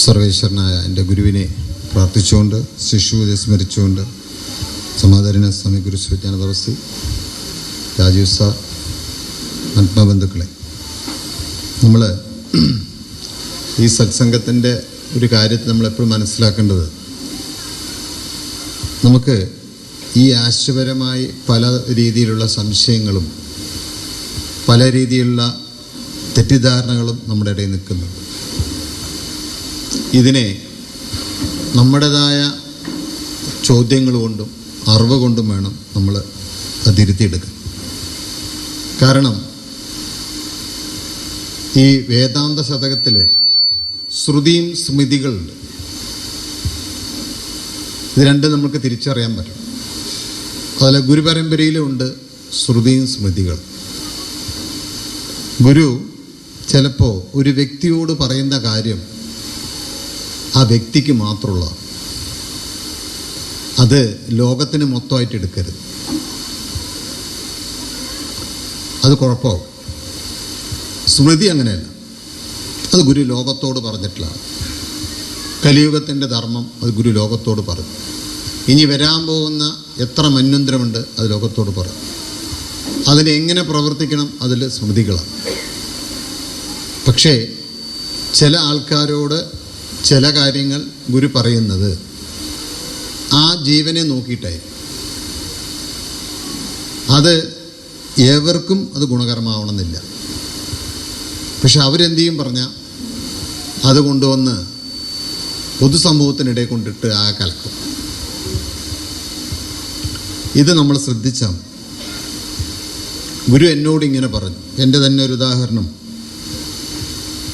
സർവേശ്വരനായ എൻ്റെ ഗുരുവിനെ പ്രാർത്ഥിച്ചുകൊണ്ട് ശിശുവിനെ സ്മരിച്ചുകൊണ്ട് സമാധാന സ്വാമി ഗുരു സുജ്ഞാനതപസ്തി രാജീവ് സാർ ആത്മബന്ധുക്കളെ, നമ്മൾ ഈ സത്സംഗത്തിൻ്റെ ഒരു കാര്യത്തിൽ നമ്മളെപ്പോഴും മനസ്സിലാക്കേണ്ടത്, നമുക്ക് ഈ ആശയപരമായി പല രീതിയിലുള്ള സംശയങ്ങളും പല രീതിയിലുള്ള തെറ്റിദ്ധാരണകളും നമ്മുടെ ഇടയിൽ നിൽക്കുന്നു. ഇതിനെ നമ്മുടേതായ ചോദ്യങ്ങൾ കൊണ്ടും അറിവ് കൊണ്ടും വേണം നമ്മൾ തിരുത്തിയെടുക്കാൻ. കാരണം ഈ വേദാന്ത ശതകത്തിൽ ശ്രുതിയും സ്മൃതികളുണ്ട്. ഇത് രണ്ടും നമുക്ക് തിരിച്ചറിയാൻ പറ്റും. അതിൽ ഗുരുപരമ്പരയിലുണ്ട് ശ്രുതിയും സ്മൃതികൾ. ഗുരു ചിലപ്പോൾ ഒരു വ്യക്തിയോട് പറയുന്ന കാര്യം ആ വ്യക്തിക്ക് മാത്രമുള്ള, അത് ലോകത്തിന് മൊത്തമായിട്ട് എടുക്കരുത്. അത് കുഴപ്പമാവും. സ്മൃതി അങ്ങനെയല്ല, അത് ഗുരു ലോകത്തോട് പറഞ്ഞിട്ടില്ല. കലിയുഗത്തിൻ്റെ ധർമ്മം അത് ഗുരു ലോകത്തോട് പറഞ്ഞു. ഇനി വരാൻ പോകുന്ന എത്ര മന്വന്തരമുണ്ട് അത് ലോകത്തോട് പറഞ്ഞു. അതിനെങ്ങനെ പ്രവർത്തിക്കണം അതിൽ സ്മൃതികളാണ്. പക്ഷേ ചില ആൾക്കാരോട് ചില കാര്യങ്ങൾ ഗുരു പറയുന്നത് ആ ജീവനെ നോക്കിയിട്ടായി. അത് ഏവർക്കും അത് ഗുണകരമാവണമെന്നില്ല. പക്ഷെ അവരെന്ത് ചെയ്യും പറഞ്ഞാൽ അത് കൊണ്ടുവന്ന് പൊതുസമൂഹത്തിനിടെ കൊണ്ടിട്ട് ആ കലക്കും. ഇത് നമ്മൾ ശ്രദ്ധിച്ചാൽ, ഗുരു എന്നോട് ഇങ്ങനെ പറഞ്ഞു. എൻ്റെ തന്നെ ഒരു ഉദാഹരണം,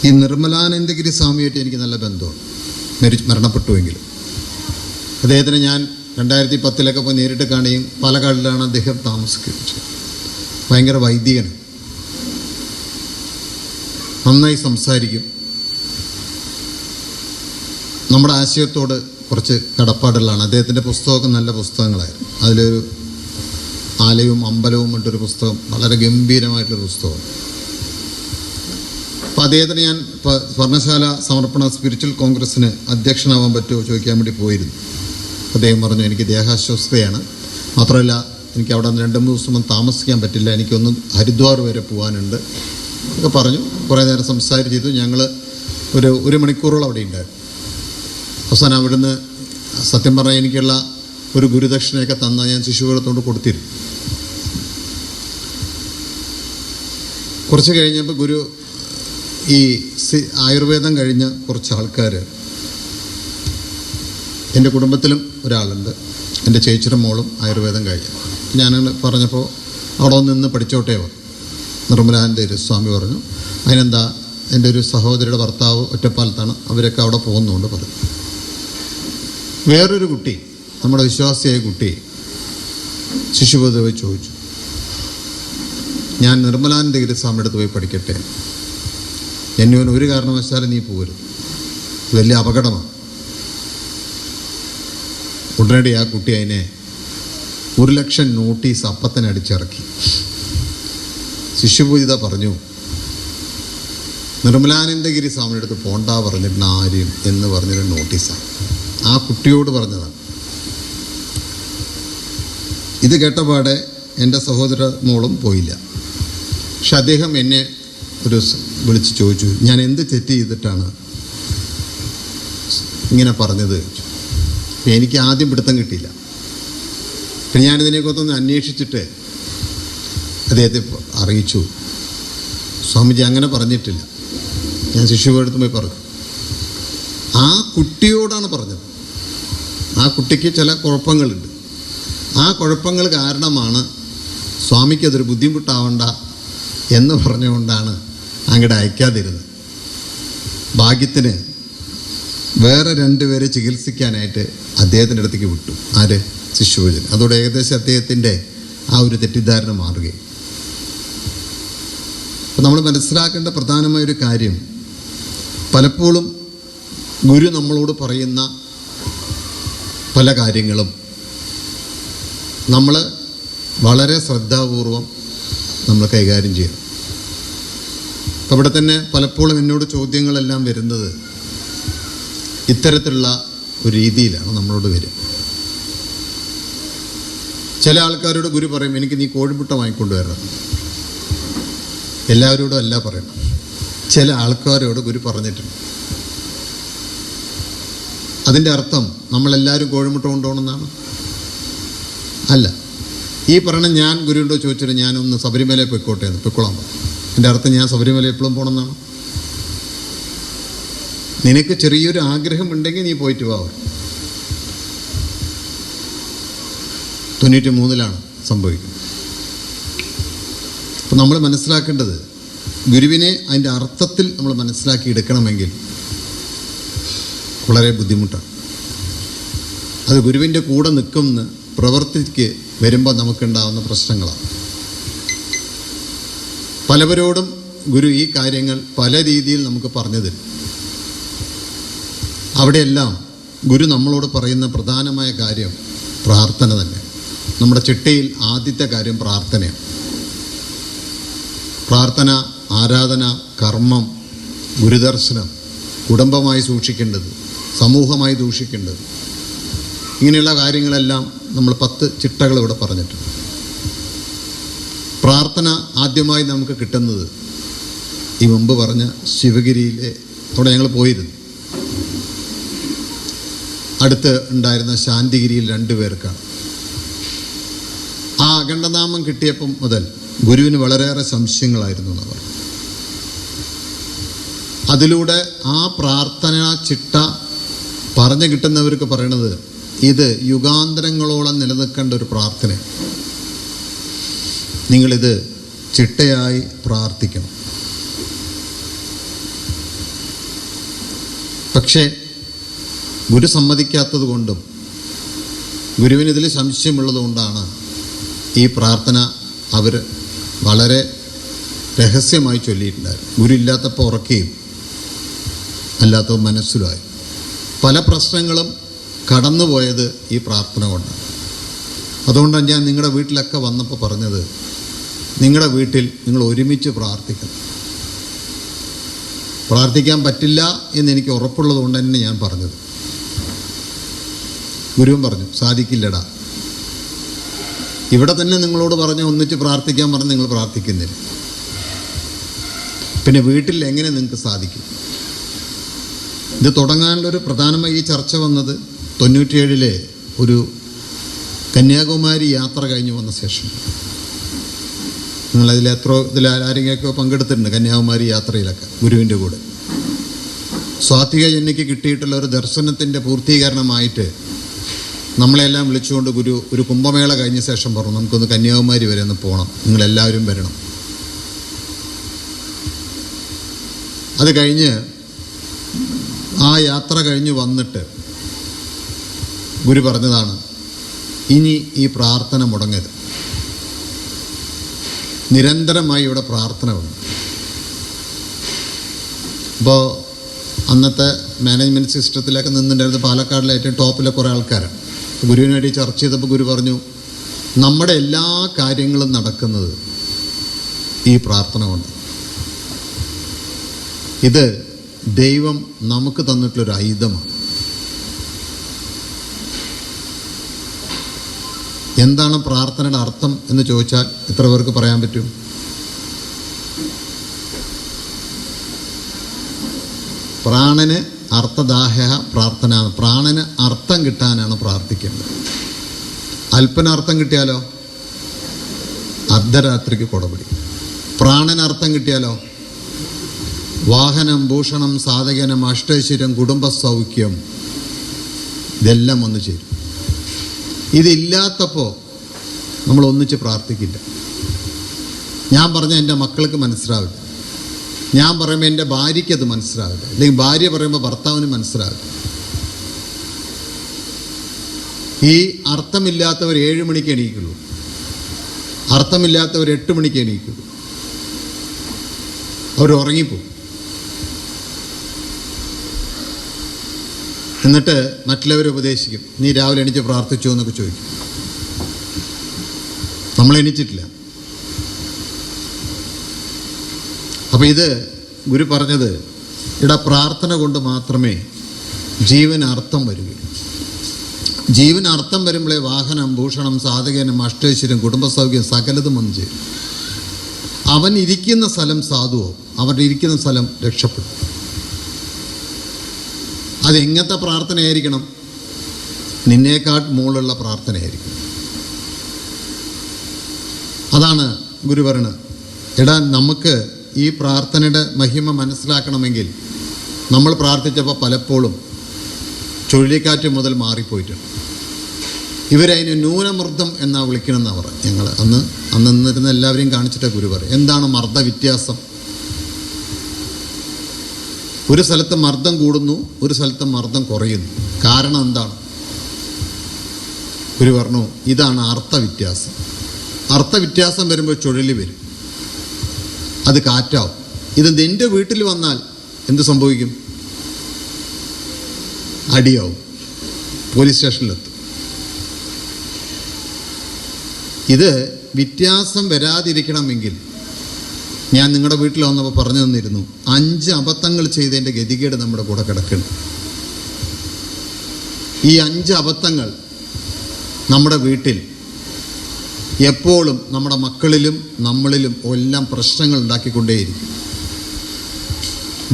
ഈ നിർമ്മലാനന്ദഗിരി സ്വാമിയായിട്ട് എനിക്ക് നല്ല ബന്ധമാണ്. മരണപ്പെട്ടുവെങ്കിലും അദ്ദേഹത്തിന് ഞാൻ 2010 പോയി നേരിട്ട് കാണുകയും പാലക്കാടിലാണ് അദ്ദേഹം താമസിക്കുന്നത്. ഭയങ്കര വൈദികനാണ്, നന്നായി സംസാരിക്കും, നമ്മുടെ ആശയത്തോട് കുറച്ച് കടപ്പാടുള്ളതാണ്. അദ്ദേഹത്തിൻ്റെ പുസ്തകമൊക്കെ നല്ല പുസ്തകങ്ങളായിരുന്നു. അതിലൊരു ആലയവും അമ്പലവും ഇട്ടൊരു പുസ്തകം, വളരെ ഗംഭീരമായിട്ടൊരു പുസ്തകം. അപ്പോൾ അദ്ദേഹത്തിന് ഞാൻ സ്വർണ്ണശാല സമർപ്പണ സ്പിരിച്വൽ കോൺഗ്രസ്സിന് അധ്യക്ഷനാവാൻ പറ്റുമോ ചോദിക്കാൻ വേണ്ടി പോയിരുന്നു. അദ്ദേഹം പറഞ്ഞു, എനിക്ക് ദേഹാസ്വസ്ഥതയാണ്, മാത്രമല്ല എനിക്ക് അവിടെ 2-3 ദിവസം താമസിക്കാൻ പറ്റില്ല, എനിക്കൊന്ന് ഹരിദ്വാർ വരെ പോകാനുണ്ട് ഒക്കെ പറഞ്ഞു. കുറേ നേരം സംസാരിച്ചു. ഞങ്ങൾ ഒരു മണിക്കൂറോളം അവിടെ ഉണ്ടായിരുന്നു. അവസാനം അവിടുന്ന് സത്യം പറഞ്ഞാൽ എനിക്കുള്ള ഒരു ഗുരുദക്ഷിണയൊക്കെ തന്നാൽ ഞാൻ ശിശുകളത്തോട് കൊടുത്തിരുന്നു. കുറച്ച് കഴിഞ്ഞപ്പോൾ ഗുരു ഈ ആയുർവേദം കഴിഞ്ഞ കുറച്ച് ആൾക്കാർ, എൻ്റെ കുടുംബത്തിലും ഒരാളുണ്ട്, എൻ്റെ ചേച്ചിയുടെ മോളും ആയുർവേദം കഴിഞ്ഞു. ഞാൻ പറഞ്ഞപ്പോൾ അവിടെ നിന്ന് പഠിച്ചോട്ടേ പറഞ്ഞു. നിർമ്മലാനന്ദ സ്വാമി പറഞ്ഞു, അതിനെന്താ, എൻ്റെ ഒരു സഹോദരിയുടെ ഭർത്താവ് ഒറ്റപ്പാലത്താണ്, അവരൊക്കെ അവിടെ പോകുന്നുണ്ട് പറഞ്ഞു. വേറൊരു കുട്ടി, നമ്മുടെ വിശ്വാസിയായ കുട്ടി ശിശുപദവി ചോദിച്ചു, ഞാൻ നിർമ്മലാനന്ദഗിരി സ്വാമിയുടെ അടുത്ത് പോയി പഠിക്കട്ടെ? എന്നെ ഒരു കാരണവശാലും നീ പോകരുത്, വലിയ അപകടമാണ്. ഉടനടി ആ കുട്ടി അതിനെ 1 ലക്ഷം നോട്ടീസ് അപ്പത്തന്നെ അടിച്ചിറക്കി. ശിശുപൂജിത പറഞ്ഞു, നിർമ്മലാനന്ദഗിരി സ്വാമിയുടെ അടുത്ത് പോണ്ട പറഞ്ഞിട്ട് ആരും എന്ന് പറഞ്ഞൊരു നോട്ടീസാണ്. ആ കുട്ടിയോട് പറഞ്ഞതാണ്. ഇത് കേട്ടപാടെ എൻ്റെ സഹോദര മോളും പോയില്ല. പക്ഷെ അദ്ദേഹം എന്നെ വിളിച്ച് ചോദിച്ചു, ഞാൻ എന്ത് തെറ്റ് ചെയ്തിട്ടാണ് ഇങ്ങനെ പറഞ്ഞത്? എനിക്ക് ആദ്യം പിടുത്തം കിട്ടിയില്ല. പിന്നെ ഞാനിതിനെക്കുറിച്ചൊന്ന് അന്വേഷിച്ചിട്ട് അദ്ദേഹത്തെ അറിയിച്ചു, സ്വാമിജി അങ്ങനെ പറഞ്ഞിട്ടില്ല. ഞാൻ ശിശുവടുത്ത് പോയി പറഞ്ഞു. ആ കുട്ടിയോടാണ് പറഞ്ഞത്. ആ കുട്ടിക്ക് ചില കുഴപ്പങ്ങളുണ്ട്. ആ കുഴപ്പങ്ങൾ കാരണമാണ് സ്വാമിക്കതൊരു ബുദ്ധിമുട്ടാവണ്ട എന്ന് പറഞ്ഞുകൊണ്ടാണ് അങ്ങോട്ട് അയക്കാതിരുന്നത്. ഭാഗ്യത്തിന് വേറെ 2 പേരെ ചികിത്സിക്കാനായിട്ട് അദ്ദേഹത്തിൻ്റെ അടുത്തേക്ക് വിട്ടു. ആര്? ശിശുഭോജൻ. അതോടെ ഏകദേശം അദ്ദേഹത്തിൻ്റെ ആ ഒരു തെറ്റിദ്ധാരണ മാറുകയും. അപ്പം നമ്മൾ മനസ്സിലാക്കേണ്ട പ്രധാനമായൊരു കാര്യം, പലപ്പോഴും ഗുരു നമ്മളോട് പറയുന്ന പല കാര്യങ്ങളും നമ്മൾ വളരെ ശ്രദ്ധാപൂർവം നമ്മൾ കൈകാര്യം ചെയ്യണം. അവിടെ തന്നെ പലപ്പോഴും എന്നോട് ചോദ്യങ്ങളെല്ലാം വരുന്നത്, ഇത്തരത്തിലുള്ള ഒരു രീതിയിലാണ് നമ്മളോട് വരിക. ചില ആൾക്കാരോട് ഗുരു പറയും, എനിക്ക് നീ കോഴിമുട്ട വാങ്ങിക്കൊണ്ട് വരണം. എല്ലാവരോടും അല്ല പറയണം. ചില ആൾക്കാരോട് ഗുരു പറഞ്ഞിട്ടുണ്ട്. അതിൻ്റെ അർത്ഥം നമ്മളെല്ലാവരും കോഴിമുട്ട കൊണ്ടുപോകണമെന്നാണ്? അല്ല. ഈ പറയണ ഞാൻ ഗുരുവിനോട് ചോദിച്ചിട്ട് ഞാനൊന്ന് ശബരിമലയിൽ പൊയ്ക്കോട്ടെ എന്ന്, പൊയ്ക്കോളാൻ പറഞ്ഞു. എൻ്റെ അർത്ഥം ഞാൻ ശബരിമല എപ്പോഴും പോകണമെന്നാണ്? നിനക്ക് ചെറിയൊരു ആഗ്രഹം ഉണ്ടെങ്കിൽ നീ പോയിട്ട് വാ. 93 സംഭവിക്കുന്നത്. അപ്പം നമ്മൾ മനസ്സിലാക്കേണ്ടത്, ഗുരുവിനെ അതിൻ്റെ അർത്ഥത്തിൽ നമ്മൾ മനസ്സിലാക്കി എടുക്കണമെങ്കിൽ വളരെ ബുദ്ധിമുട്ടാണ്. അത് ഗുരുവിൻ്റെ കൂടെ നിൽക്കുന്ന പ്രവൃത്തിക്ക് വരുമ്പോൾ നമുക്കുണ്ടാകുന്ന പ്രശ്നങ്ങളാണ്. പലവരോടും ഗുരു ഈ കാര്യങ്ങൾ പല രീതിയിൽ നമുക്ക് പറഞ്ഞു തരും. അവിടെയെല്ലാം ഗുരു നമ്മളോട് പറയുന്ന പ്രധാനമായ കാര്യം പ്രാർത്ഥന തന്നെ. നമ്മുടെ ചിട്ടയിൽ ആദ്യത്തെ കാര്യം പ്രാർത്ഥനയാണ്. പ്രാർത്ഥന, ആരാധന, കർമ്മം, ഗുരുദർശനം, കുടുംബമായി സൂക്ഷിക്കേണ്ടത്, സമൂഹമായി സൂക്ഷിക്കേണ്ടത്, ഇങ്ങനെയുള്ള കാര്യങ്ങളെല്ലാം നമ്മൾ 10 ചിട്ടകൾ ഇവിടെ പറഞ്ഞിട്ടുണ്ട്. പ്രാർത്ഥന ആദ്യമായി നമുക്ക് കിട്ടുന്നത് ഈ മുമ്പ് പറഞ്ഞ ശിവഗിരിയിലെ അവിടെ ഞങ്ങൾ പോയിരുന്നു. അടുത്ത് ഉണ്ടായിരുന്ന ശാന്തിഗിരിയിൽ 2 പേർക്കാണ്. ആ അഖണ്ഡനാമം കിട്ടിയപ്പം മുതൽ ഗുരുവിന് വളരെയേറെ സംശയങ്ങളായിരുന്നു എന്നവർ. അതിലൂടെ ആ പ്രാർത്ഥന ചിട്ട പറഞ്ഞു കിട്ടുന്നവർക്ക് പറയണത്, ഇത് യുഗാന്തരങ്ങളോളം നിലനിൽക്കേണ്ട ഒരു പ്രാർത്ഥന, നിങ്ങളിത് ചിട്ടയായി പ്രാർത്ഥിക്കണം. പക്ഷേ ഗുരു സമ്മതിക്കാത്തത് കൊണ്ടും ഗുരുവിനിതിൽ സംശയമുള്ളത് കൊണ്ടാണ് ഈ പ്രാർത്ഥന അവർ വളരെ രഹസ്യമായി ചൊല്ലിയിട്ടുണ്ടായിരുന്നു. ഗുരു ഇല്ലാത്തപ്പോൾ ഉറക്കുകയും അല്ലാത്തപ്പോൾ മനസ്സിലായി. പല പ്രശ്നങ്ങളും കടന്നുപോയത് ഈ പ്രാർത്ഥന കൊണ്ടാണ്. അതുകൊണ്ടാണ് ഞാൻ നിങ്ങളുടെ വീട്ടിലൊക്കെ വന്നപ്പോൾ പറഞ്ഞത്, നിങ്ങളുടെ വീട്ടിൽ നിങ്ങൾ ഒരുമിച്ച് പ്രാർത്ഥിക്കണം. പ്രാർത്ഥിക്കാൻ പറ്റില്ല എന്നെനിക്ക് ഉറപ്പുള്ളത് കൊണ്ട് തന്നെ ഞാൻ പറഞ്ഞത്. ഗുരുവും പറഞ്ഞു, സാധിക്കില്ലടാ. ഇവിടെ തന്നെ നിങ്ങളോട് പറഞ്ഞ ഒന്നിച്ച് പ്രാർത്ഥിക്കാൻ പറഞ്ഞ് നിങ്ങൾ പ്രാർത്ഥിക്കുന്നില്ല, പിന്നെ വീട്ടിൽ എങ്ങനെ നിങ്ങൾക്ക് സാധിക്കും? ഇത് തുടങ്ങാനുള്ളൊരു പ്രധാനമായി ഈ ചർച്ച വന്നത് 97 ഒരു കന്യാകുമാരി യാത്ര കഴിഞ്ഞ് വന്ന ശേഷം. നിങ്ങളതിൽ ആരെങ്കിലുമൊക്കെ പങ്കെടുത്തിട്ടുണ്ട് കന്യാകുമാരി യാത്രയിലൊക്കെ ഗുരുവിൻ്റെ കൂടെ. സ്വാത്വിക ജന്യക്ക് കിട്ടിയിട്ടുള്ള ഒരു ദർശനത്തിൻ്റെ പൂർത്തീകരണമായിട്ട് നമ്മളെല്ലാം വിളിച്ചുകൊണ്ട് ഗുരു ഒരു കുംഭമേള കഴിഞ്ഞ ശേഷം പറഞ്ഞു, നമുക്കൊന്ന് കന്യാകുമാരി വരെ ഒന്ന് പോകണം, നിങ്ങളെല്ലാവരും വരണം. അത് കഴിഞ്ഞ് ആ യാത്ര കഴിഞ്ഞ് വന്നിട്ട് ഗുരു പറഞ്ഞതാണ്, ഇനി ഈ പ്രാർത്ഥന മുടങ്ങരുത്, നിരന്തരമായി ഇവിടെ പ്രാർത്ഥന വേണം. അപ്പോൾ അന്നത്തെ മാനേജ്മെൻറ്റ് സിസ്റ്റത്തിലൊക്കെ നിന്നിട്ടുണ്ടായിരുന്ന പാലക്കാടിലെ ഏറ്റവും ടോപ്പിലെ കുറേ ആൾക്കാരാണ്. ഗുരുവിന് വേണ്ടി ചർച്ച ചെയ്തപ്പോൾ ഗുരു പറഞ്ഞു, നമ്മുടെ എല്ലാ കാര്യങ്ങളും നടക്കുന്നത് ഈ പ്രാർത്ഥന കൊണ്ട്. ഇത് ദൈവം നമുക്ക് തന്നിട്ടുള്ളൊരു ആയുധമാണ്. എന്താണ് പ്രാർത്ഥനയുടെ അർത്ഥം എന്ന് ചോദിച്ചാൽ എത്ര പേർക്ക് പറയാൻ പറ്റും? പ്രാണന് അർത്ഥദാഹ പ്രാർത്ഥന. പ്രാണന് അർത്ഥം കിട്ടാനാണ് പ്രാർത്ഥിക്കേണ്ടത്. അല്പനർത്ഥം കിട്ടിയാലോ അർദ്ധരാത്രിക്ക് കൊടപിടി. പ്രാണനർത്ഥം കിട്ടിയാലോ വാഹനം, ഭൂഷണം, സാധകനം, അഷ്ടൈശ്വര്യം, കുടുംബ സൗഖ്യം, ഇതെല്ലാം വന്നു ചേരും. ഇതില്ലാത്തപ്പോൾ നമ്മൾ ഒന്നിച്ച് പ്രാർത്ഥിക്കില്ല. ഞാൻ പറഞ്ഞാൽ എൻ്റെ മക്കൾക്ക് മനസ്സിലാവില്ല, ഞാൻ പറയുമ്പോൾ എൻ്റെ ഭാര്യയ്ക്ക് അത് മനസ്സിലാവില്ല, അല്ലെങ്കിൽ ഭാര്യ പറയുമ്പോൾ ഭർത്താവിന് മനസ്സിലാവില്ല. ഈ അർത്ഥമില്ലാത്തവർ 7 മണിക്ക് എണീക്കുള്ളൂ, അർത്ഥമില്ലാത്തവർ 8 മണിക്ക് എണീക്കുള്ളൂ. അവർ ഉറങ്ങിപ്പോകും. എന്നിട്ട് മറ്റുള്ളവരെ ഉപദേശിക്കും, നീ രാവിലെ എണീച്ച് പ്രാർത്ഥിച്ചോ എന്നൊക്കെ ചോദിക്കും. നമ്മൾ എണീച്ചിട്ടില്ല. അപ്പോൾ ഇത് ഗുരു പറഞ്ഞത്, ഇവിടെ പ്രാർത്ഥന കൊണ്ട് മാത്രമേ ജീവന് അർത്ഥം വരികയുള്ളൂ. ജീവന് അർത്ഥം വരുമ്പോഴേ വാഹനം, ഭൂഷണം, സാധകനം, അഷ്ടൈശ്വര്യം, കുടുംബസൗഖ്യം സകലതും വന്നു ചേരും. അവൻ ഇരിക്കുന്ന സ്ഥലം സാധുവോ, അവരുടെ ഇരിക്കുന്ന സ്ഥലം രക്ഷപ്പെടും. അതെങ്ങനത്തെ പ്രാർത്ഥനയായിരിക്കണം? നിന്നേക്കാൾ മുകളിലുള്ള പ്രാർത്ഥനയായിരിക്കും. അതാണ് ഗുരു പറയുന്നത്. എടാ, നമുക്ക് ഈ പ്രാർത്ഥനയുടെ മഹിമ മനസ്സിലാക്കണമെങ്കിൽ നമ്മൾ പ്രാർത്ഥിച്ചപ്പോൾ പലപ്പോഴും ചുഴലിക്കാറ്റ് മുതൽ മാറിപ്പോയിട്ടുണ്ട്. ഇവരതിന് ന്യൂനമർദ്ദം എന്നാ വിളിക്കണമെന്നാണ് പറയുക. ഞങ്ങൾ അന്ന് നിന്നിരുന്ന എല്ലാവരെയും കാണിച്ചിട്ട് ഗുരു പറയും, എന്താണ് മർദ്ദ വ്യത്യാസം? ഒരു സ്ഥലത്ത് മർദ്ദം കൂടുന്നു, ഒരു സ്ഥലത്ത് മർദ്ദം കുറയുന്നു. കാരണം എന്താണ്? ഗുരു പറഞ്ഞു, ഇതാണ് അർത്ഥവ്യത്യാസം. അർത്ഥവ്യത്യാസം വരുമ്പോൾ ചുഴലി വരും, അത് കാറ്റാവും. ഇത് നിൻ്റെ വീട്ടിൽ വന്നാൽ എന്ത് സംഭവിക്കും? അടിയാവും, പോലീസ് സ്റ്റേഷനിലെത്തും. ഇത് വ്യത്യാസം വരാതിരിക്കണമെങ്കിൽ ഞാൻ നിങ്ങളുടെ വീട്ടിൽ വന്നപ്പോൾ പറഞ്ഞു തന്നിരുന്നു, 5 അബദ്ധങ്ങൾ ചെയ്തതിൻ്റെ ഗതികേട് നമ്മുടെ കൂടെ കിടക്കണം. ഈ 5 അബദ്ധങ്ങൾ നമ്മുടെ വീട്ടിൽ എപ്പോഴും നമ്മുടെ മക്കളിലും നമ്മളിലും എല്ലാം പ്രശ്നങ്ങൾ ഉണ്ടാക്കിക്കൊണ്ടേയിരിക്കും.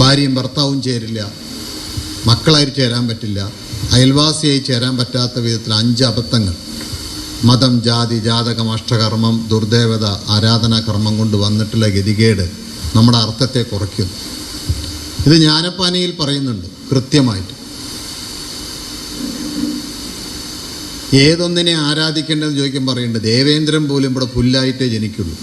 ഭാര്യയും ഭർത്താവും ചേരില്ല, മക്കളായി ചേരാൻ പറ്റില്ല, അയൽവാസിയായി ചേരാൻ പറ്റാത്ത വിധത്തിൽ 5 അബദ്ധങ്ങൾ. മതം, ജാതി, ജാതകം, അഷ്ടകർമ്മം, ദുർദേവത, ആരാധനാകർമ്മം കൊണ്ട് വന്നിട്ടുള്ള ഗതികേട് നമ്മുടെ അർത്ഥത്തെ കുറയ്ക്കുന്നു. ഇത് ജ്ഞാനപ്പാനയിൽ പറയുന്നുണ്ട് കൃത്യമായിട്ട്. ഏതൊന്നിനെ ആരാധിക്കേണ്ടതെന്ന് ചോദിക്കുമ്പോൾ പറയുന്നുണ്ട്, ദേവേന്ദ്രൻ പോലും ഇവിടെ പുല്ലായിട്ടേ ജനിക്കുള്ളൂ.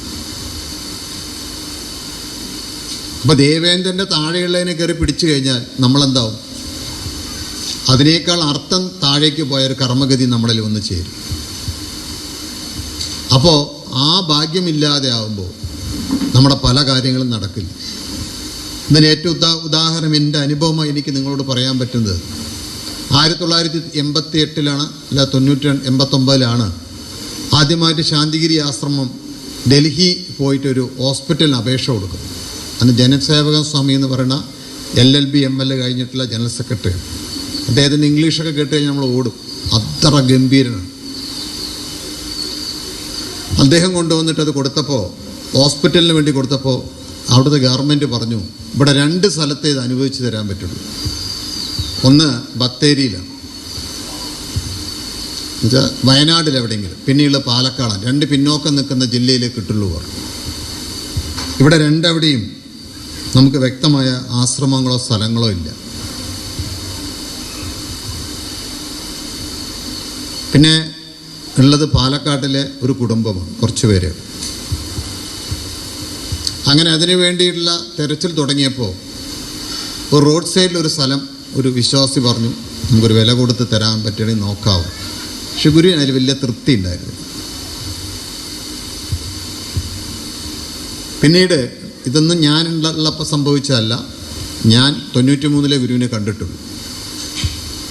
അപ്പോൾ ദേവേന്ദ്രൻ്റെ താഴെയുള്ളതിനെ കയറി പിടിച്ചു കഴിഞ്ഞാൽ നമ്മളെന്താവും? അതിനേക്കാൾ അർത്ഥം താഴേക്ക് പോയൊരു കർമ്മഗതി നമ്മളിൽ വന്ന് ചേരും. അപ്പോൾ ആ ഭാഗ്യമില്ലാതെ ആകുമ്പോൾ നമ്മുടെ പല കാര്യങ്ങളും നടക്കില്ല. ഇതിന് ഏറ്റവും ഉദാഹരണം എൻ്റെ അനുഭവമായി എനിക്ക് നിങ്ങളോട് പറയാൻ പറ്റുന്നത്, 1988 അല്ല 89 ആദ്യമായിട്ട് ശാന്തിഗിരി ആശ്രമം ഡൽഹി പോയിട്ടൊരു ഹോസ്പിറ്റലിന് അപേക്ഷ കൊടുക്കും. അന്ന് ജനസേവക സ്വാമി എന്ന് പറയുന്ന LLB ML കഴിഞ്ഞിട്ടുള്ള ജനറൽ സെക്രട്ടറി. അദ്ദേഹത്തിൻ്റെ ഇംഗ്ലീഷൊക്കെ കേട്ട് കഴിഞ്ഞാൽ നമ്മൾ ഓടും, അത്ര ഗംഭീരനാണ്. അദ്ദേഹം കൊണ്ടുവന്നിട്ട് അത് കൊടുത്തപ്പോൾ, ഹോസ്പിറ്റലിന് വേണ്ടി കൊടുത്തപ്പോൾ അവിടുത്തെ ഗവൺമെൻറ് പറഞ്ഞു, ഇവിടെ 2 സ്ഥലത്തെ ഇത് അനുവദിച്ച് തരാൻ പറ്റുള്ളൂ. ഒന്ന് ബത്തേരിയിലാണ്, എന്നുവെച്ചാൽ വയനാട്ടിലെവിടെയെങ്കിലും, പിന്നെയുള്ള പാലക്കാടാണ്. 2 പിന്നോക്കം നിൽക്കുന്ന ജില്ലയിലേ കിട്ടുള്ളൂ പറഞ്ഞു. ഇവിടെ 2 എവിടെയും നമുക്ക് വ്യക്തമായ ആശ്രമങ്ങളോ സ്ഥലങ്ങളോ ഇല്ല. പിന്നെ ഉള്ളത് പാലക്കാട്ടിലെ ഒരു കുടുംബമാണ്, കുറച്ച് പേര്. അങ്ങനെ അതിനു വേണ്ടിയിട്ടുള്ള തെരച്ചിൽ തുടങ്ങിയപ്പോൾ ഒരു റോഡ് സൈഡിൽ ഒരു സ്ഥലം ഒരു വിശ്വാസി പറഞ്ഞു, നമുക്കൊരു വില കൊടുത്ത് തരാൻ പറ്റുകയാണെങ്കിൽ നോക്കാവും. പക്ഷെ ഗുരുവിന് അതിൽ വലിയ തൃപ്തി ഉണ്ടായിരുന്നു. പിന്നീട് ഇതൊന്നും ഞാനുള്ളപ്പോൾ സംഭവിച്ചതല്ല, ഞാൻ 93 ഗുരുവിനെ കണ്ടിട്ടുള്ളൂ.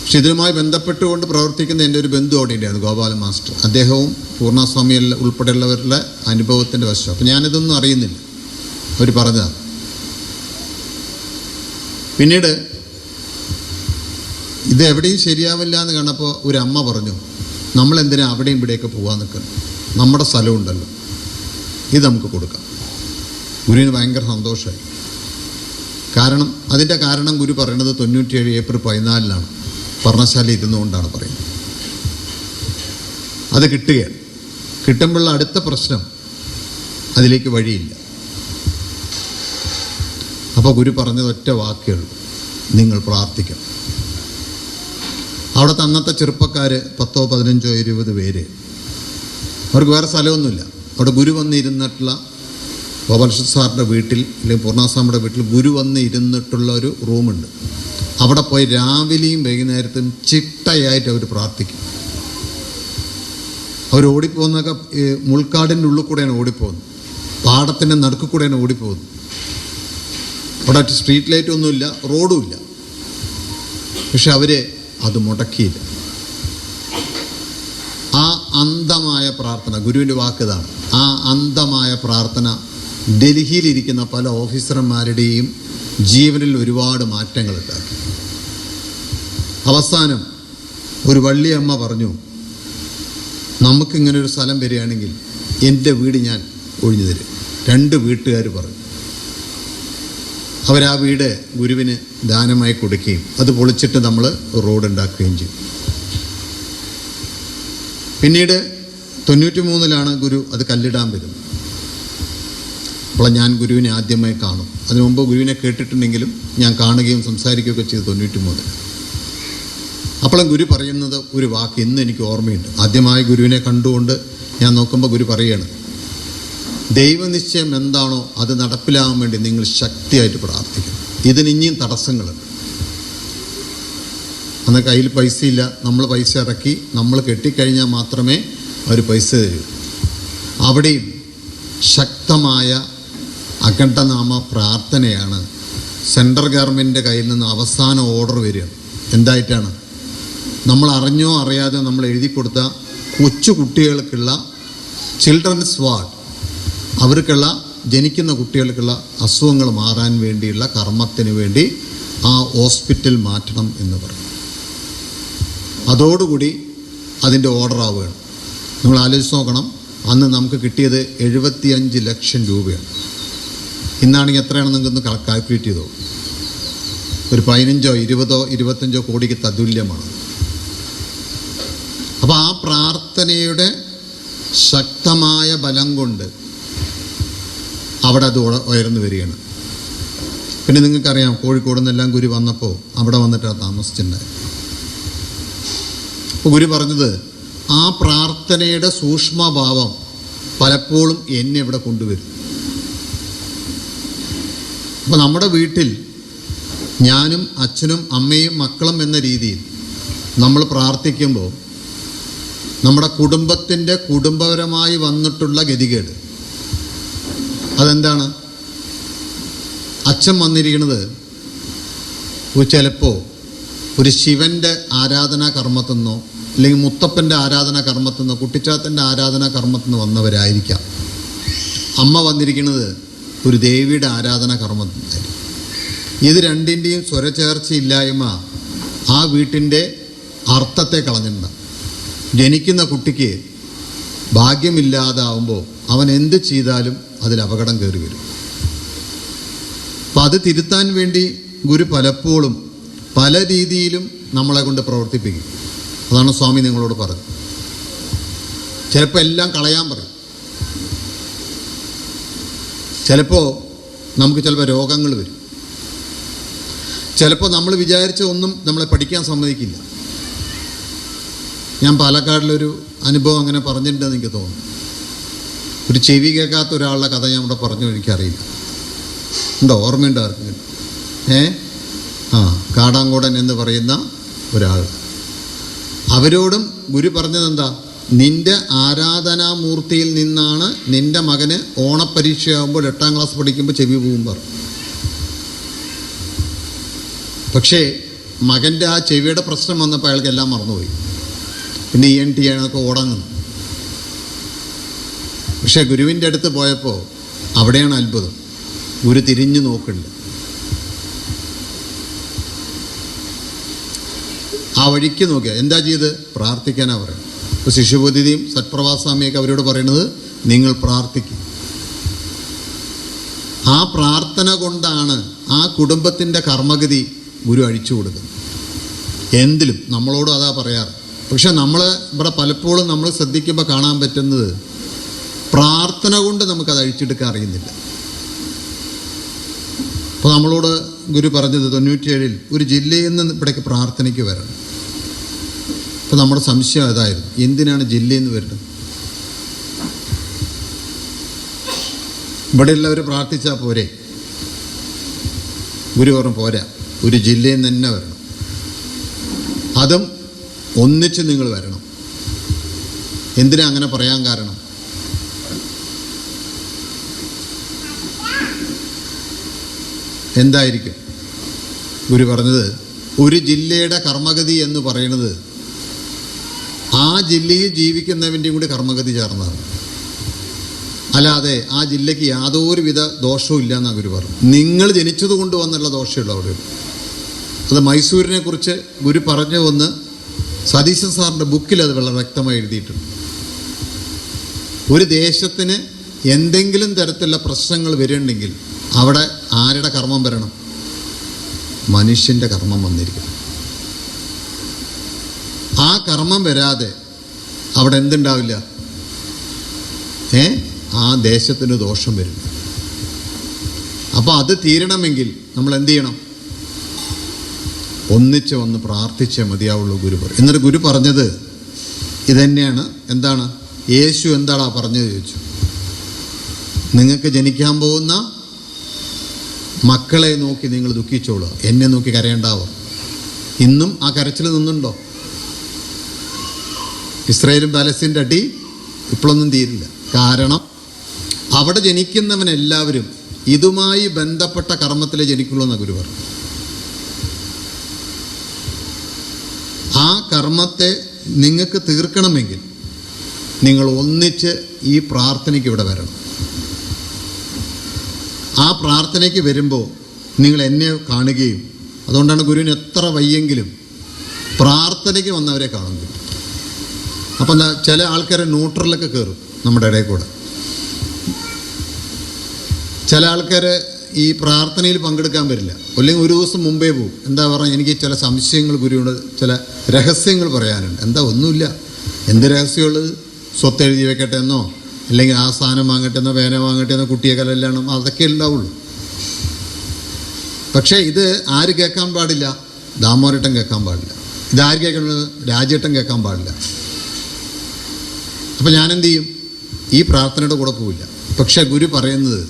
പക്ഷെ ഇതിനുമായി ബന്ധപ്പെട്ടുകൊണ്ട് പ്രവർത്തിക്കുന്ന എൻ്റെ ഒരു ബന്ധു അവിടെ ഉണ്ടായിരുന്നു, ഗോപാല മാസ്റ്റർ. അദ്ദേഹവും പൂർണ്ണസ്വാമി ഉൾപ്പെടെയുള്ളവരുടെ അനുഭവത്തിൻ്റെ വശം. അപ്പം ഞാനിതൊന്നും അറിയുന്നില്ല, അവർ പറഞ്ഞതാണ്. പിന്നീട് ഇത് എവിടെയും ശരിയാവില്ല എന്ന് കണ്ടപ്പോൾ ഒരു അമ്മ പറഞ്ഞു, നമ്മളെന്തിനാ അവിടെയും ഇവിടെയൊക്കെ പോകാൻ നിൽക്കണം, നമ്മുടെ സ്ഥലമുണ്ടല്ലോ, ഇത് നമുക്ക് കൊടുക്കാം. ഗുരുവിന് ഭയങ്കര സന്തോഷമായി. അതിൻ്റെ കാരണം ഗുരു പറയുന്നത് 97 ഏപ്രിൽ 14 പർണശാല ഇരുന്നുകൊണ്ടാണ് പറയുന്നത്. അത് കിട്ടുകയാണ്. കിട്ടുമ്പോഴുള്ള അടുത്ത പ്രശ്നം, അതിലേക്ക് വഴിയില്ല. അപ്പോൾ ഗുരു പറഞ്ഞത് ഒറ്റ വാക്കുകൾ, നിങ്ങൾ പ്രാർത്ഥിക്കണം. അവിടുത്തെ അന്നത്തെ ചെറുപ്പക്കാർ 10, 15, 20 പേര്, അവർക്ക് വേറെ സ്ഥലമൊന്നുമില്ല. അവിടെ ഗുരു വന്നിരുന്നിട്ടുള്ള ഗോപാലകൃഷ്ണ സാറിൻ്റെ വീട്ടിൽ അല്ലെങ്കിൽ പൂർണ്ണസ്വാമിയുടെ വീട്ടിൽ ഗുരു വന്ന് ഇരുന്നിട്ടുള്ള ഒരു റൂമുണ്ട്. അവിടെ പോയി രാവിലെയും വൈകുന്നേരത്തും ചിട്ടയായിട്ട് അവർ പ്രാർത്ഥിക്കും. അവർ ഓടിപ്പോകുന്നതൊക്കെ മുൾക്കാടിൻ്റെ ഉള്ളിൽ കൂടെയാണ് ഓടിപ്പോകുന്നത്, പാടത്തിൻ്റെ നടുക്ക് കൂടെയാണ് ഓടിപ്പോകുന്നത്. അവിടെ സ്ട്രീറ്റ് ലൈറ്റൊന്നുമില്ല, റോഡുമില്ല. പക്ഷെ അവർ അത് മുടക്കിയില്ല. ആ അന്ധമായ പ്രാർത്ഥന, ഗുരുവിൻ്റെ വാക്കിതാണ്, ആ അന്ധമായ പ്രാർത്ഥന ഡൽഹിയിലിരിക്കുന്ന പല ഓഫീസർമാരുടെയും ജീവനിൽ ഒരുപാട് മാറ്റങ്ങൾ ഉണ്ടാക്കി. അവസാനം ഒരു വള്ളിയമ്മ പറഞ്ഞു, നമുക്കിങ്ങനെ ഒരു സ്ഥലം വരികയാണെങ്കിൽ എൻ്റെ വീട് ഞാൻ ഒഴിഞ്ഞു തരും. 2 വീട്ടുകാർ പറഞ്ഞു. അവരാ വീട് ഗുരുവിന് ദാനമായി കൊടുക്കുകയും അത് പൊളിച്ചിട്ട് നമ്മൾ റോഡ് ഉണ്ടാക്കുകയും ചെയ്യും. പിന്നീട് 93-ലാണ് ഗുരു അത് കല്ലിടാൻ വരുന്നത്. അപ്പോൾ ഞാൻ ഗുരുവിനെ ആദ്യമായി കാണും. അതിനു മുമ്പ് ഗുരുവിനെ കേട്ടിട്ടുണ്ടെങ്കിലും ഞാൻ കാണുകയും സംസാരിക്കുകയൊക്കെ ചെയ്ത് 93. അപ്പോഴും ഗുരു പറയുന്നത് ഒരു വാക്ക് ഇന്ന് എനിക്ക് ഓർമ്മയുണ്ട്. ആദ്യമായി ഗുരുവിനെ കണ്ടുകൊണ്ട് ഞാൻ നോക്കുമ്പോൾ ഗുരു പറയുകയാണ്, ദൈവനിശ്ചയം എന്താണോ അത് നടപ്പിലാകാൻ വേണ്ടി നിങ്ങൾ ശക്തിയായിട്ട് പ്രാർത്ഥിക്കണം. ഇതിന് ഇനിയും തടസ്സങ്ങളുണ്ട്. അന്ന് കയ്യിൽ പൈസയില്ല, നമ്മൾ പൈസ ഇറക്കി നമ്മൾ കെട്ടിക്കഴിഞ്ഞാൽ മാത്രമേ അവർ പൈസ തരൂ. അവിടെയും ശക്തമായ അഖണ്ഡനാമ പ്രാർത്ഥനയാണ്. സെൻട്രൽ ഗവൺമെൻറ്റിൻ്റെ കയ്യിൽ നിന്ന് അവസാന ഓർഡർ വരിക എന്തായിട്ടാണ്? നമ്മൾ അറിഞ്ഞോ അറിയാതെ നമ്മൾ എഴുതി കൊടുത്ത കൊച്ചു കുട്ടികൾക്കുള്ള ചിൽഡ്രൻസ് വാർഡ്, അവർക്കുള്ള ജനിക്കുന്ന കുട്ടികൾക്കുള്ള അസുഖങ്ങൾ മാറാൻ വേണ്ടിയുള്ള കർമ്മത്തിന് വേണ്ടി ആ ഹോസ്പിറ്റൽ മാറ്റണം എന്ന് പറഞ്ഞു. അതോടുകൂടി അതിൻ്റെ ഓർഡർ ആവുകയാണ്. നിങ്ങൾ ആലോചിച്ച് നോക്കണം, അന്ന് നമുക്ക് കിട്ടിയത് 75 ലക്ഷം രൂപയാണ്. ഇന്നാണെങ്കിൽ എത്രയാണെന്ന് നിങ്ങൾക്കൊന്ന് കാൽക്കുലേറ്റ് ചെയ്തോ. ഒരു 15, 20, 25 കോടിക്ക് തതുല്യമാണ്. അപ്പോൾ ആ പ്രാർത്ഥനയുടെ ശക്തമായ ബലം കൊണ്ട് അവിടെ അത് ഉയർന്നു വരികയാണ്. പിന്നെ നിങ്ങൾക്കറിയാം, കോഴിക്കോട് നിന്നെല്ലാം ഗുരു വന്നപ്പോൾ അവിടെ വന്നിട്ടാണ് താമസിച്ചിട്ടുണ്ടായത്. അപ്പോൾ ഗുരു പറഞ്ഞത് ആ പ്രാർത്ഥനയുടെ സൂക്ഷ്മഭാവം പലപ്പോഴും എന്നെ ഇവിടെ കൊണ്ടുവരും. അപ്പോൾ നമ്മുടെ വീട്ടിൽ ഞാനും അച്ഛനും അമ്മയും മക്കളും എന്ന രീതിയിൽ നമ്മൾ പ്രാർത്ഥിക്കുമ്പോൾ നമ്മുടെ കുടുംബത്തിൻ്റെ കുടുംബപരമായി വന്നിട്ടുള്ള ഗതികേട് അതെന്താണ്? അച്ഛൻ വന്നിരിക്കുന്നത് ചിലപ്പോൾ ഒരു ശിവൻ്റെ ആരാധനാ കർമ്മത്തിൽ നിന്നോ അല്ലെങ്കിൽ മുത്തപ്പൻ്റെ ആരാധനാ കർമ്മത്തിൽ നിന്നോ കുട്ടിച്ചാത്തൻ്റെ ആരാധനാ കർമ്മത്തിൽ നിന്ന് വന്നവരായിരിക്കാം. അമ്മ വന്നിരിക്കുന്നത് ഒരു ദേവിയുടെ ആരാധനാ കർമ്മത്തിൽ നിന്നായിരിക്കും. ഇത് രണ്ടിൻ്റെയും സ്വരചേർച്ചയില്ലായ്മ ആ വീട്ടിൻ്റെ അർത്ഥത്തെ കളഞ്ഞിട്ടുണ്ട്. ജനിക്കുന്ന കുട്ടിക്ക് ഭാഗ്യമില്ലാതാവുമ്പോൾ അവൻ എന്ത് ചെയ്താലും അതിൽ അപകടം കയറി വരും. അപ്പം അത് തിരുത്താൻ വേണ്ടി ഗുരു പലപ്പോഴും പല രീതിയിലും നമ്മളെ കൊണ്ട് പ്രവർത്തിപ്പിക്കും. അതാണ് സ്വാമി നിങ്ങളോട് പറഞ്ഞത്. ചിലപ്പോൾ എല്ലാം കളയാൻ പറയും. ചിലപ്പോൾ നമുക്ക് ചിലപ്പോൾ രോഗങ്ങൾ വരും. ചിലപ്പോൾ നമ്മൾ വിചാരിച്ച ഒന്നും നമ്മളെ പഠിക്കാൻ സമ്മതിക്കില്ല. ഞാൻ പാലക്കാടിലൊരു അനുഭവം അങ്ങനെ പറഞ്ഞിട്ടുണ്ടെന്ന് എനിക്ക് തോന്നുന്നു. ഒരു ചെവി കേൾക്കാത്ത ഒരാളുടെ കഥ ഞാൻ ഇവിടെ പറഞ്ഞു, എനിക്കറിയില്ല. ഉണ്ടോ? ഓർമ്മയുണ്ടോ ആർക്കെങ്കിലും? കാടാങ്കോടൻ എന്ന് പറയുന്ന ഒരാൾ. അവരോടും ഗുരു പറഞ്ഞതെന്താ? നിൻ്റെ ആരാധനാമൂർത്തിയിൽ നിന്നാണ് നിൻ്റെ മകന് ഓണപ്പരീക്ഷയാകുമ്പോൾ 8ാം ക്ലാസ് പഠിക്കുമ്പോൾ ചെവി പോകും പറഞ്ഞു. പക്ഷേ മകൻ്റെ ആ ചെവിയുടെ പ്രശ്നം വന്നപ്പോൾ അയാൾക്ക് എല്ലാം മറന്നുപോയി. പിന്നെ ENT ആണൊക്കെ ഓടങ്ങുന്നു. പക്ഷേ ഗുരുവിൻ്റെ അടുത്ത് പോയപ്പോൾ അവിടെയാണ് അത്ഭുതം. ഗുരു തിരിഞ്ഞു നോക്കുന്നുണ്ട്. ആ വഴിക്ക് നോക്കിയ എന്താ ചെയ്ത്? പ്രാർത്ഥിക്കാനാണ് പറയുന്നത്. ഇപ്പോൾ ശിശുബോധിയും സത്പ്രഭാസ്വാമിയൊക്കെ അവരോട് പറയുന്നത് നിങ്ങൾ പ്രാർത്ഥിക്കും. ആ പ്രാർത്ഥന കൊണ്ടാണ് ആ കുടുംബത്തിൻ്റെ കർമ്മഗതി ഗുരു അഴിച്ചു കൊടുക്കുന്നത്. എന്തിലും നമ്മളോടും അതാ പറയാറ്. പക്ഷെ നമ്മൾ ഇവിടെ പലപ്പോഴും നമ്മൾ ശ്രദ്ധിക്കുമ്പോൾ കാണാൻ പറ്റുന്നത് പ്രാർത്ഥന കൊണ്ട് നമുക്കത് അഴിച്ചെടുക്കാൻ അറിയുന്നില്ല. അപ്പോൾ നമ്മളോട് ഗുരു പറഞ്ഞത് 97-ൽ ഒരു ജില്ലയിൽ നിന്ന് ഇവിടേക്ക് പ്രാർത്ഥനയ്ക്ക് വരണം. അപ്പോൾ നമ്മുടെ സംശയം അതായിരുന്നു, എന്തിനാണ് ജില്ലയിൽ നിന്ന് വരുന്നത്? ഇവിടെയുള്ളവർ പ്രാർത്ഥിച്ചാൽ പോരെ? ഗുരു പറഞ്ഞു പോരാ, ഒരു ജില്ലയിൽ നിന്ന് തന്നെ വരണം. അതും ഒന്നിച്ച് നിങ്ങൾ വരണം. എന്തിനാ അങ്ങനെ പറയാൻ കാരണം? എന്തായിരിക്കും? ഗുരു പറഞ്ഞത് ഒരു ജില്ലയുടെ കർമ്മഗതി എന്ന് പറയുന്നത് ആ ജില്ലയിൽ ജീവിക്കുന്നവൻ്റെയും കൂടി കർമ്മഗതി ചേർന്നതാണ്. അല്ലാതെ ആ ജില്ലയ്ക്ക് യാതൊരുവിധ ദോഷവും ഇല്ല എന്നാണ് ഗുരു പറഞ്ഞു. നിങ്ങൾ ജനിച്ചത് കൊണ്ട് വന്നുള്ള ദോഷമുള്ളൂ അവിടെ. അത് മൈസൂരിനെ കുറിച്ച് ഗുരു പറഞ്ഞു വന്ന് സതീശൻ സാറിൻ്റെ ബുക്കിൽ അത് വളരെ വ്യക്തമായി എഴുതിയിട്ടുണ്ട്. ഒരു ദേശത്തിന് എന്തെങ്കിലും തരത്തിലുള്ള പ്രശ്നങ്ങൾ വരുന്നുണ്ടെങ്കിൽ അവിടെ ആരുടെ കർമ്മം വരണം? മനുഷ്യൻ്റെ കർമ്മം വന്നിരിക്കണം. ആ കർമ്മം വരാതെ അവിടെ എന്തുണ്ടാവില്ല? ആ ദേശത്തിന് ദോഷം വരും. അപ്പോൾ അത് തീരണമെങ്കിൽ നമ്മൾ എന്ത് ചെയ്യണം? ഒന്നിച്ച് വന്ന് പ്രാർത്ഥിച്ചേ മതിയാവുള്ളൂ ഗുരു പറയും. എന്നിട്ട് ഗുരു പറഞ്ഞത് ഇതന്നെയാണ്. എന്താണ്? യേശു എന്താടാ പറഞ്ഞത് ചോദിച്ചു. നിങ്ങൾക്ക് ജനിക്കാൻ പോകുന്ന മക്കളെ നോക്കി നിങ്ങൾ ദുഃഖിച്ചോളുക, എന്നെ നോക്കി കരയേണ്ടാവുക. ഇന്നും ആ കരച്ചിൽ നിന്നുണ്ടോ? ഇസ്രായേലും പാലസ്തീൻ്റെ അടി ഇപ്പോഴൊന്നും തീരില്ല. കാരണം അവിടെ ജനിക്കുന്നവനെല്ലാവരും ഇതുമായി ബന്ധപ്പെട്ട കർമ്മത്തിലേ ജനിക്കുള്ളൂ എന്നാണ് ഗുരു പറഞ്ഞു. ആ കർമ്മത്തെ നിങ്ങൾക്ക് തീർക്കണമെങ്കിൽ നിങ്ങൾ ഒന്നിച്ച് ഈ പ്രാർത്ഥനയ്ക്ക് ഇവിടെ വരണം. ആ പ്രാർത്ഥനയ്ക്ക് വരുമ്പോൾ നിങ്ങൾ എന്നെ കാണുകയും, അതുകൊണ്ടാണ് ഗുരുവിന് എത്ര വയ്യെങ്കിലും പ്രാർത്ഥനയ്ക്ക് വന്നവരെ കാണുന്നത്. അപ്പം ചില ആൾക്കാർ ന്യൂട്രലൊക്കെ കയറും നമ്മുടെ ഇടയിൽ കൂടെ. ചില ആൾക്കാർ ഈ പ്രാർത്ഥനയിൽ പങ്കെടുക്കാൻ വരില്ല, അല്ലെങ്കിൽ ഒരു ദിവസം മുമ്പേ പോകും. എന്താ പറയുക, എനിക്ക് ചില സംശയങ്ങൾ ഗുരുവിനോട്, ചില രഹസ്യങ്ങൾ പറയാനുണ്ട്. എന്താ? ഒന്നുമില്ല. എന്ത് രഹസ്യമുള്ളത്? സ്വത്ത് എഴുതി വെക്കട്ടെ എന്നോ, അല്ലെങ്കിൽ ആ സാധനം വാങ്ങട്ടെ എന്നോ, പേന വാങ്ങട്ടെ എന്നോ, കുട്ടിയെ കല്ലെല്ലാം, അതൊക്കെ ഉണ്ടാവുള്ളൂ. പക്ഷേ ഇത് ആര് കേൾക്കാൻ പാടില്ല? ദാമോരട്ടൻ കേൾക്കാൻ പാടില്ല. ഇതാര് കേൾക്കുന്നത്? രാജേട്ടൻ കേൾക്കാൻ പാടില്ല. അപ്പം ഞാനെന്ത് ചെയ്യും? ഈ പ്രാർത്ഥനയുടെ കൂടെ പോവില്ല. പക്ഷെ ഗുരു പറയുന്നത്,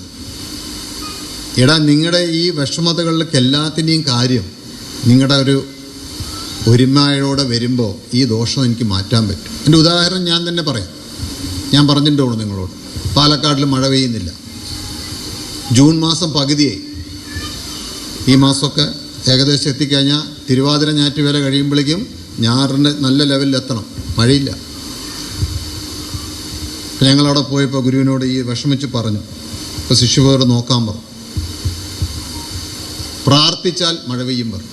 എടാ നിങ്ങളുടെ ഈ വിഷമതകളിലേക്ക് എല്ലാത്തിൻ്റെയും കാര്യം നിങ്ങളുടെ ഒരു ഒരുമയോടെ വരുമ്പോൾ ഈ ദോഷം എനിക്ക് മാറ്റാൻ പറ്റും. എൻ്റെ ഉദാഹരണം ഞാൻ തന്നെ പറയാം. ഞാൻ പറഞ്ഞിട്ടുള്ളൂ നിങ്ങളോട്, പാലക്കാട്ടിൽ മഴ പെയ്യുന്നില്ല. ജൂൺ മാസം പകുതിയായി. ഈ മാസമൊക്കെ ഏകദേശം എത്തിക്കഴിഞ്ഞാൽ തിരുവാതിര ഞാറ്റുവേല കഴിയുമ്പോഴേക്കും ഞാറിൻ്റെ നല്ല ലെവലിൽ എത്തണം. മഴയില്ല. അപ്പം ഞങ്ങളവിടെ പോയപ്പോൾ ഗുരുവിനോട് ഈ വിഷമിച്ച് പറഞ്ഞു. ഇപ്പോൾ ശിശുപോർ നോക്കാൻ പറഞ്ഞു. പ്രാർത്ഥിച്ചാൽ മഴ പെയ്യും പറഞ്ഞു.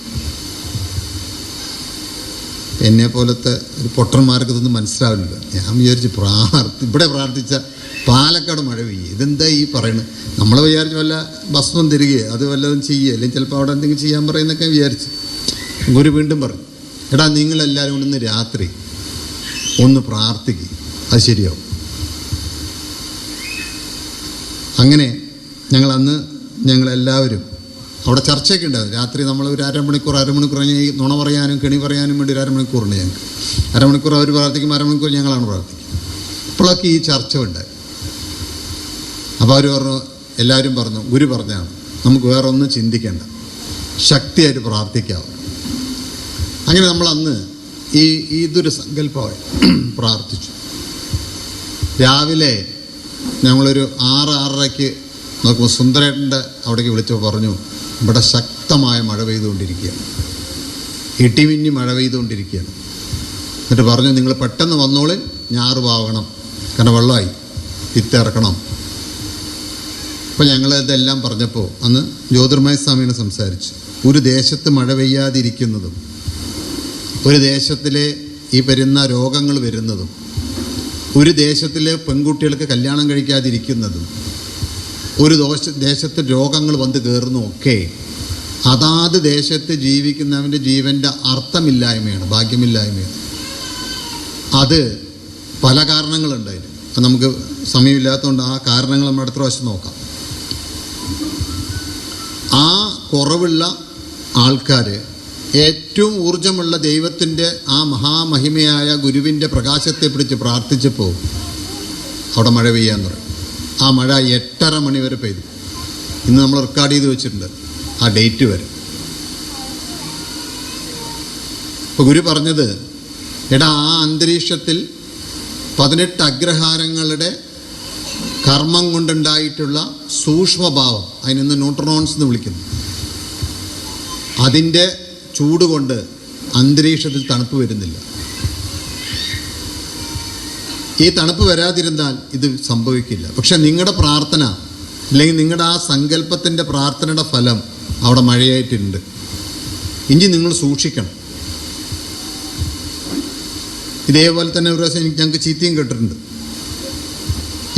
എന്നെ പോലത്തെ ഒരു പൊട്ടന്മാർക്ക് ഇതൊന്നും മനസ്സിലാവില്ല. ഞാൻ വിചാരിച്ച് ഇവിടെ പ്രാർത്ഥിച്ച പാലക്കാട് മഴ പെയ്യുക, ഇതെന്താ ഈ പറയുന്നത്? നമ്മൾ വിചാരിച്ച് വല്ല ഭസ്മം തരികയോ അത് വല്ലതും ചെയ്യുക, അല്ലെങ്കിൽ ചിലപ്പോൾ അവിടെ എന്തെങ്കിലും ചെയ്യാൻ പറയുന്നൊക്കെ വിചാരിച്ച്. ഗുരു വീണ്ടും പറഞ്ഞു, എടാ നിങ്ങളെല്ലാവരും കൊണ്ടൊന്ന് രാത്രി ഒന്ന് പ്രാർത്ഥിക്കുക, അത് ശരിയാവും. അങ്ങനെ ഞങ്ങളെല്ലാവരും അവിടെ ചർച്ചയൊക്കെ ഉണ്ടായിരുന്നു. രാത്രി നമ്മൾ ഒരു അരമണിക്കൂർ കഴിഞ്ഞ് ഈ നുണ പറയാനും കെണി പറയാനും വേണ്ടി ഒരു അരമണിക്കൂറുണ്ട് ഞങ്ങൾക്ക്. അരമണിക്കൂർ അവർ പ്രാർത്ഥിക്കും, അരമണിക്കൂർ ഞങ്ങളാണ് പ്രാർത്ഥിക്കുക. അപ്പോഴൊക്കെ ഈ ചർച്ച ഉണ്ടായി. അപ്പോൾ അവർ പറഞ്ഞു, എല്ലാവരും പറഞ്ഞു, ഗുരു പറഞ്ഞാണ് നമുക്ക് വേറെ ഒന്നും ചിന്തിക്കേണ്ട, ശക്തിയായിട്ട് പ്രാർത്ഥിക്കാവും. അങ്ങനെ നമ്മൾ അന്ന് ഇതൊരു സങ്കല്പമായി പ്രാർത്ഥിച്ചു. രാവിലെ ഞങ്ങളൊരു 6-6:30 നോക്കുമ്പോൾ സുന്ദരേട്ടൻ്റെ അവിടേക്ക് വിളിച്ചപ്പോൾ പറഞ്ഞു, ഇവിടെ ശക്തമായ മഴ പെയ്തുകൊണ്ടിരിക്കുകയാണ്, ഇടിമിന്നി മഴ പെയ്തുകൊണ്ടിരിക്കുകയാണ്. എന്നിട്ട് പറഞ്ഞു, നിങ്ങൾ പെട്ടെന്ന് വന്നോളി, ഞാറ് പാവണം, കാരണം വെള്ളമായി, വിത്ത് ഇറക്കണം. അപ്പോൾ ഞങ്ങളിതെല്ലാം പറഞ്ഞപ്പോൾ അന്ന് ജ്യോതിർമയ സ്വാമിയാണ് സംസാരിച്ചു. ഒരു ദേശത്ത് മഴ പെയ്യാതിരിക്കുന്നതും, ഒരു ദേശത്തിലെ ഈ വരുന്ന രോഗങ്ങൾ വരുന്നതും, ഒരു ദേശത്തിലെ പെൺകുട്ടികൾക്ക് കല്യാണം കഴിക്കാതിരിക്കുന്നതും, ഒരു ദേശത്ത് രോഗങ്ങൾ വന്ന് കയറുന്നതും ഒക്കെ അതാത് ദേശത്ത് ജീവിക്കുന്നവൻ്റെ ജീവൻ്റെ അർത്ഥമില്ലായ്മയാണ്, ഭാഗ്യമില്ലായ്മയാണ്. അത് പല കാരണങ്ങളുണ്ട്. അതിന് നമുക്ക് സമയമില്ലാത്തതുകൊണ്ട് ആ കാരണങ്ങൾ നമ്മൾ അടുത്ത പ്രാവശ്യം നോക്കാം. ആ കുറവുള്ള ആൾക്കാർ ഏറ്റവും ഊർജമുള്ള ദൈവത്തിൻ്റെ ആ മഹാമഹിമയായ ഗുരുവിൻ്റെ പ്രകാശത്തെ പിടിച്ച് പ്രാർത്ഥിച്ചപ്പോൾ അവിടെ മഴ പെയ്യാൻ തുടങ്ങി. ആ മഴ 8:30 മണി വരെ പെയ്തു. ഇന്ന് നമ്മൾ റെക്കോർഡ് ചെയ്ത് വെച്ചിട്ടുണ്ട് ആ ഡേറ്റ് വരെ. ഇപ്പോൾ ഗുരു പറഞ്ഞത്, എടാ ആ അന്തരീക്ഷത്തിൽ 18 അഗ്രഹാരങ്ങളുടെ കർമ്മം കൊണ്ടുണ്ടായിട്ടുള്ള സൂക്ഷ്മഭാവം, അതിനൊന്ന് ന്യൂട്രോൺസ് എന്ന് വിളിക്കുന്നു, അതിൻ്റെ ചൂട് കൊണ്ട് അന്തരീക്ഷത്തിൽ തണുപ്പ് വരുന്നില്ല. ഈ തണുപ്പ് വരാതിരുന്നാൽ ഇത് സംഭവിക്കില്ല. പക്ഷെ നിങ്ങളുടെ പ്രാർത്ഥന, അല്ലെങ്കിൽ നിങ്ങളുടെ ആ സങ്കല്പത്തിൻ്റെ പ്രാർത്ഥനയുടെ ഫലം അവിടെ മഴയായിട്ടുണ്ട്. ഇനി നിങ്ങൾ സൂക്ഷിക്കണം. ഇതേപോലെ തന്നെ ഒരു പ്രാവശ്യം ഞങ്ങൾക്ക് ചീത്തയും കേട്ടിട്ടുണ്ട്.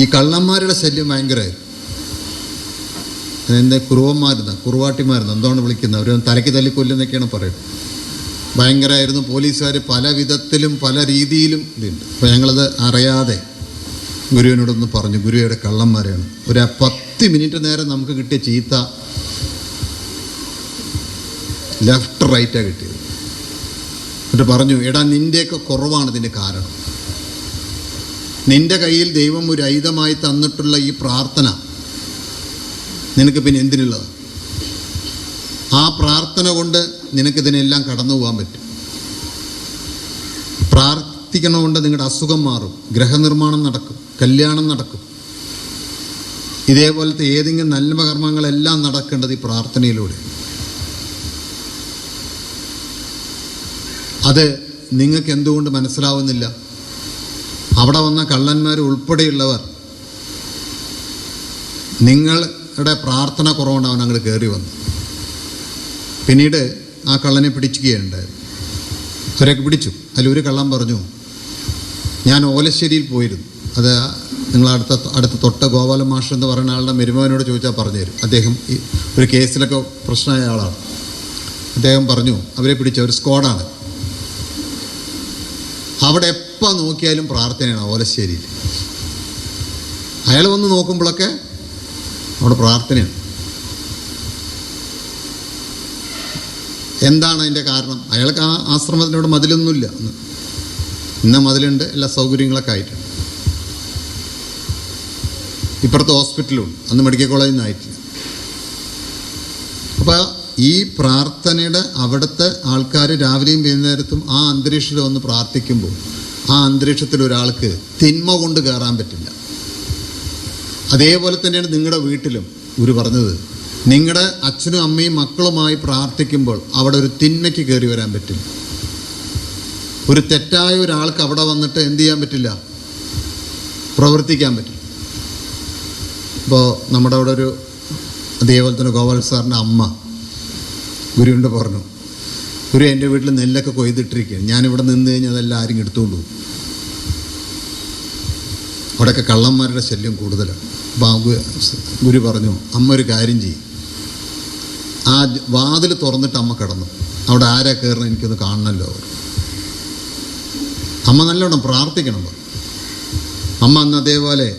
ഈ കള്ളന്മാരുടെ ശല്യം ഭയങ്കരമായിരുന്നു. എന്താ കുറുവാട്ടിമാരുന്ന് എന്താണ് വിളിക്കുന്നത്, അവർ തലയ്ക്ക് തല്ലിക്കൊല്ലുന്നൊക്കെയാണ് പറയുന്നത്. ഭയങ്കരമായിരുന്നു. പോലീസുകാർ പല വിധത്തിലും പല രീതിയിലും ഇതുണ്ട്. അപ്പോൾ ഞങ്ങളത് അറിയാതെ ഗുരുവിനോടൊന്ന് പറഞ്ഞു, ഗുരുവിടെ കള്ളന്മാരാണ്. ഒരു 10 മിനിറ്റ് നേരം നമുക്ക് കിട്ടിയ ചീത്ത ലെഫ്റ്റ് റൈറ്റാണ് കിട്ടിയത്. എന്നിട്ട് പറഞ്ഞു, എടാ നിൻ്റെയൊക്കെ കുറവാണ് ഇതിൻ്റെ കാരണം. നിൻ്റെ കയ്യിൽ ദൈവം ഒരു ആയുധമായി തന്നിട്ടുള്ള ഈ പ്രാർത്ഥന നിനക്ക് പിന്നെ എന്തിനുള്ളതാണ്? ആ പ്രാർത്ഥന കൊണ്ട് നിനക്കിതിനെല്ലാം കടന്നു പോകാൻ പറ്റും. പ്രാർത്ഥിക്കണമുണ്ട്, നിങ്ങളുടെ അസുഖം മാറും, ഗ്രഹനിർമ്മാണം നടക്കും, കല്യാണം നടക്കും. ഇതേപോലത്തെ ഏതെങ്കിലും നല്ല കർമ്മങ്ങളെല്ലാം നടക്കേണ്ടത് ഈ പ്രാർത്ഥനയിലൂടെ. അത് നിങ്ങൾക്ക് എന്തുകൊണ്ട് മനസ്സിലാവുന്നില്ല? അവിടെ വന്ന കള്ളന്മാർ ഉൾപ്പെടെയുള്ളവർ നിങ്ങളുടെ പ്രാർത്ഥന കുറവുകൊണ്ട് അവൻ അങ്ങോട്ട് കയറി വന്നു. പിന്നീട് ആ കള്ളനെ പിടിക്കുകയുണ്ടായത്. അവരൊക്കെ പിടിച്ചു. അതിലൊരു കള്ളൻ പറഞ്ഞു, ഞാൻ ഓലശ്ശേരിയിൽ പോയിരുന്നു. അത് നിങ്ങൾ അടുത്ത തൊട്ട ഗോപാല മാഷ് എന്ന് പറയുന്ന ആളുടെ മരുമകനോട് ചോദിച്ചാൽ പറഞ്ഞു തരും. അദ്ദേഹം ഈ ഒരു കേസിലൊക്കെ പ്രശ്നമായ ആളാണ്. അദ്ദേഹം പറഞ്ഞു, അവരെ പിടിച്ച ഒരു സ്ക്വാഡാണ്. അവിടെ എപ്പോൾ നോക്കിയാലും പ്രാർത്ഥനയാണ് ഓലശ്ശേരിയിൽ. അയാൾ വന്ന് നോക്കുമ്പോഴൊക്കെ അവിടെ പ്രാർത്ഥനയാണ്. എന്താണ് അതിൻ്റെ കാരണം? അയാൾക്ക് ആ ആശ്രമത്തിനോട് മതിലൊന്നുമില്ല. ഇന്ന് മതിലുണ്ട്, എല്ലാ സൗകര്യങ്ങളൊക്കെ ആയിട്ടുണ്ട്. ഇപ്പുറത്തെ ഹോസ്പിറ്റലുണ്ട്, അന്ന് മെഡിക്കൽ കോളേജിൽ നിന്ന് ആയിട്ടില്ല. അപ്പോൾ ഈ പ്രാർത്ഥനയുടെ അവിടുത്തെ ആൾക്കാർ രാവിലെയും വൈകുന്നേരത്തും ആ അന്തരീക്ഷത്തിൽ വന്ന് പ്രാർത്ഥിക്കുമ്പോൾ ആ അന്തരീക്ഷത്തിൽ ഒരാൾക്ക് തിന്മ കൊണ്ട് കയറാൻ പറ്റില്ല. അതേപോലെ തന്നെയാണ് നിങ്ങളുടെ വീട്ടിലും ഗുരു പറഞ്ഞത്. നിങ്ങളുടെ അച്ഛനും അമ്മയും മക്കളുമായി പ്രാർത്ഥിക്കുമ്പോൾ അവിടെ ഒരു തിന്മയ്ക്ക് കയറി വരാൻ പറ്റില്ല. ഒരു തെറ്റായ ഒരാൾക്ക് അവിടെ വന്നിട്ട് എന്ത് ചെയ്യാൻ പറ്റില്ല? പ്രവർത്തിക്കാൻ പറ്റില്ല. ഇപ്പോൾ നമ്മുടെ അവിടെ ഒരു അതേപോലെ തന്നെ ഗോപാൽ സാറിൻ്റെ അമ്മ ഗുരുവിൻ്റെ പറഞ്ഞു, ഗുരു എൻ്റെ വീട്ടിൽ നെല്ലൊക്കെ കൊയ്തിട്ടിരിക്കുകയാണ്, ഞാനിവിടെ നിന്ന് കഴിഞ്ഞാൽ അതെല്ലാം ആരും എടുത്തുകൊണ്ട് പോകും. അവിടെയൊക്കെ കള്ളന്മാരുടെ ശല്യം കൂടുതലാണ്. അപ്പോൾ ഗുരു പറഞ്ഞു, അമ്മ ഒരു കാര്യം ചെയ്യും, ആ വാതിൽ തുറന്നിട്ട് അമ്മ കിടന്നു, അവിടെ ആരാ കയറണം എനിക്കൊന്ന് കാണണമല്ലോ. അമ്മ നല്ലോണം പ്രാർത്ഥിക്കണം. അമ്മ അന്ന് അതേപോലെ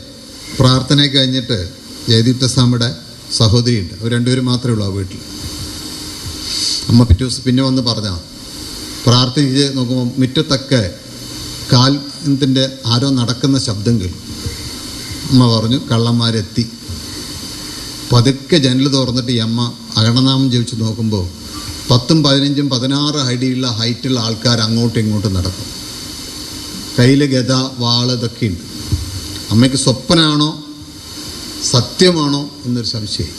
പ്രാർത്ഥന കഴിഞ്ഞിട്ട് ജയദീപ്ത സ്വാമിയുടെ സഹോദരിയുണ്ട്, അവർ രണ്ടുപേരും മാത്രമേ ഉള്ളൂ ആ വീട്ടിൽ. അമ്മ പിറ്റേ ദിവസം പിന്നെ വന്ന് പറഞ്ഞാൽ പ്രാർത്ഥിച്ച് നോക്കുമ്പോൾ മുറ്റത്തൊക്കെ കാലത്തിൻ്റെ ആരോ നടക്കുന്ന ശബ്ദം കേൾക്കും. അമ്മ പറഞ്ഞു, കള്ളന്മാരെത്തി. പതുക്കെ ജനൽ തുറന്നിട്ട് ഈ അമ്മ അഗണനാമം ജപിച്ച് നോക്കുമ്പോൾ 10, 15, 16 അടിയുള്ള ഹൈറ്റുള്ള ആൾക്കാർ അങ്ങോട്ടും ഇങ്ങോട്ടും നടക്കും. കയ്യിൽ ഗദ, വാള് ഇതൊക്കെ ഉണ്ട്. അമ്മയ്ക്ക് സ്വപ്നമാണോ സത്യമാണോ എന്നൊരു സംശയം.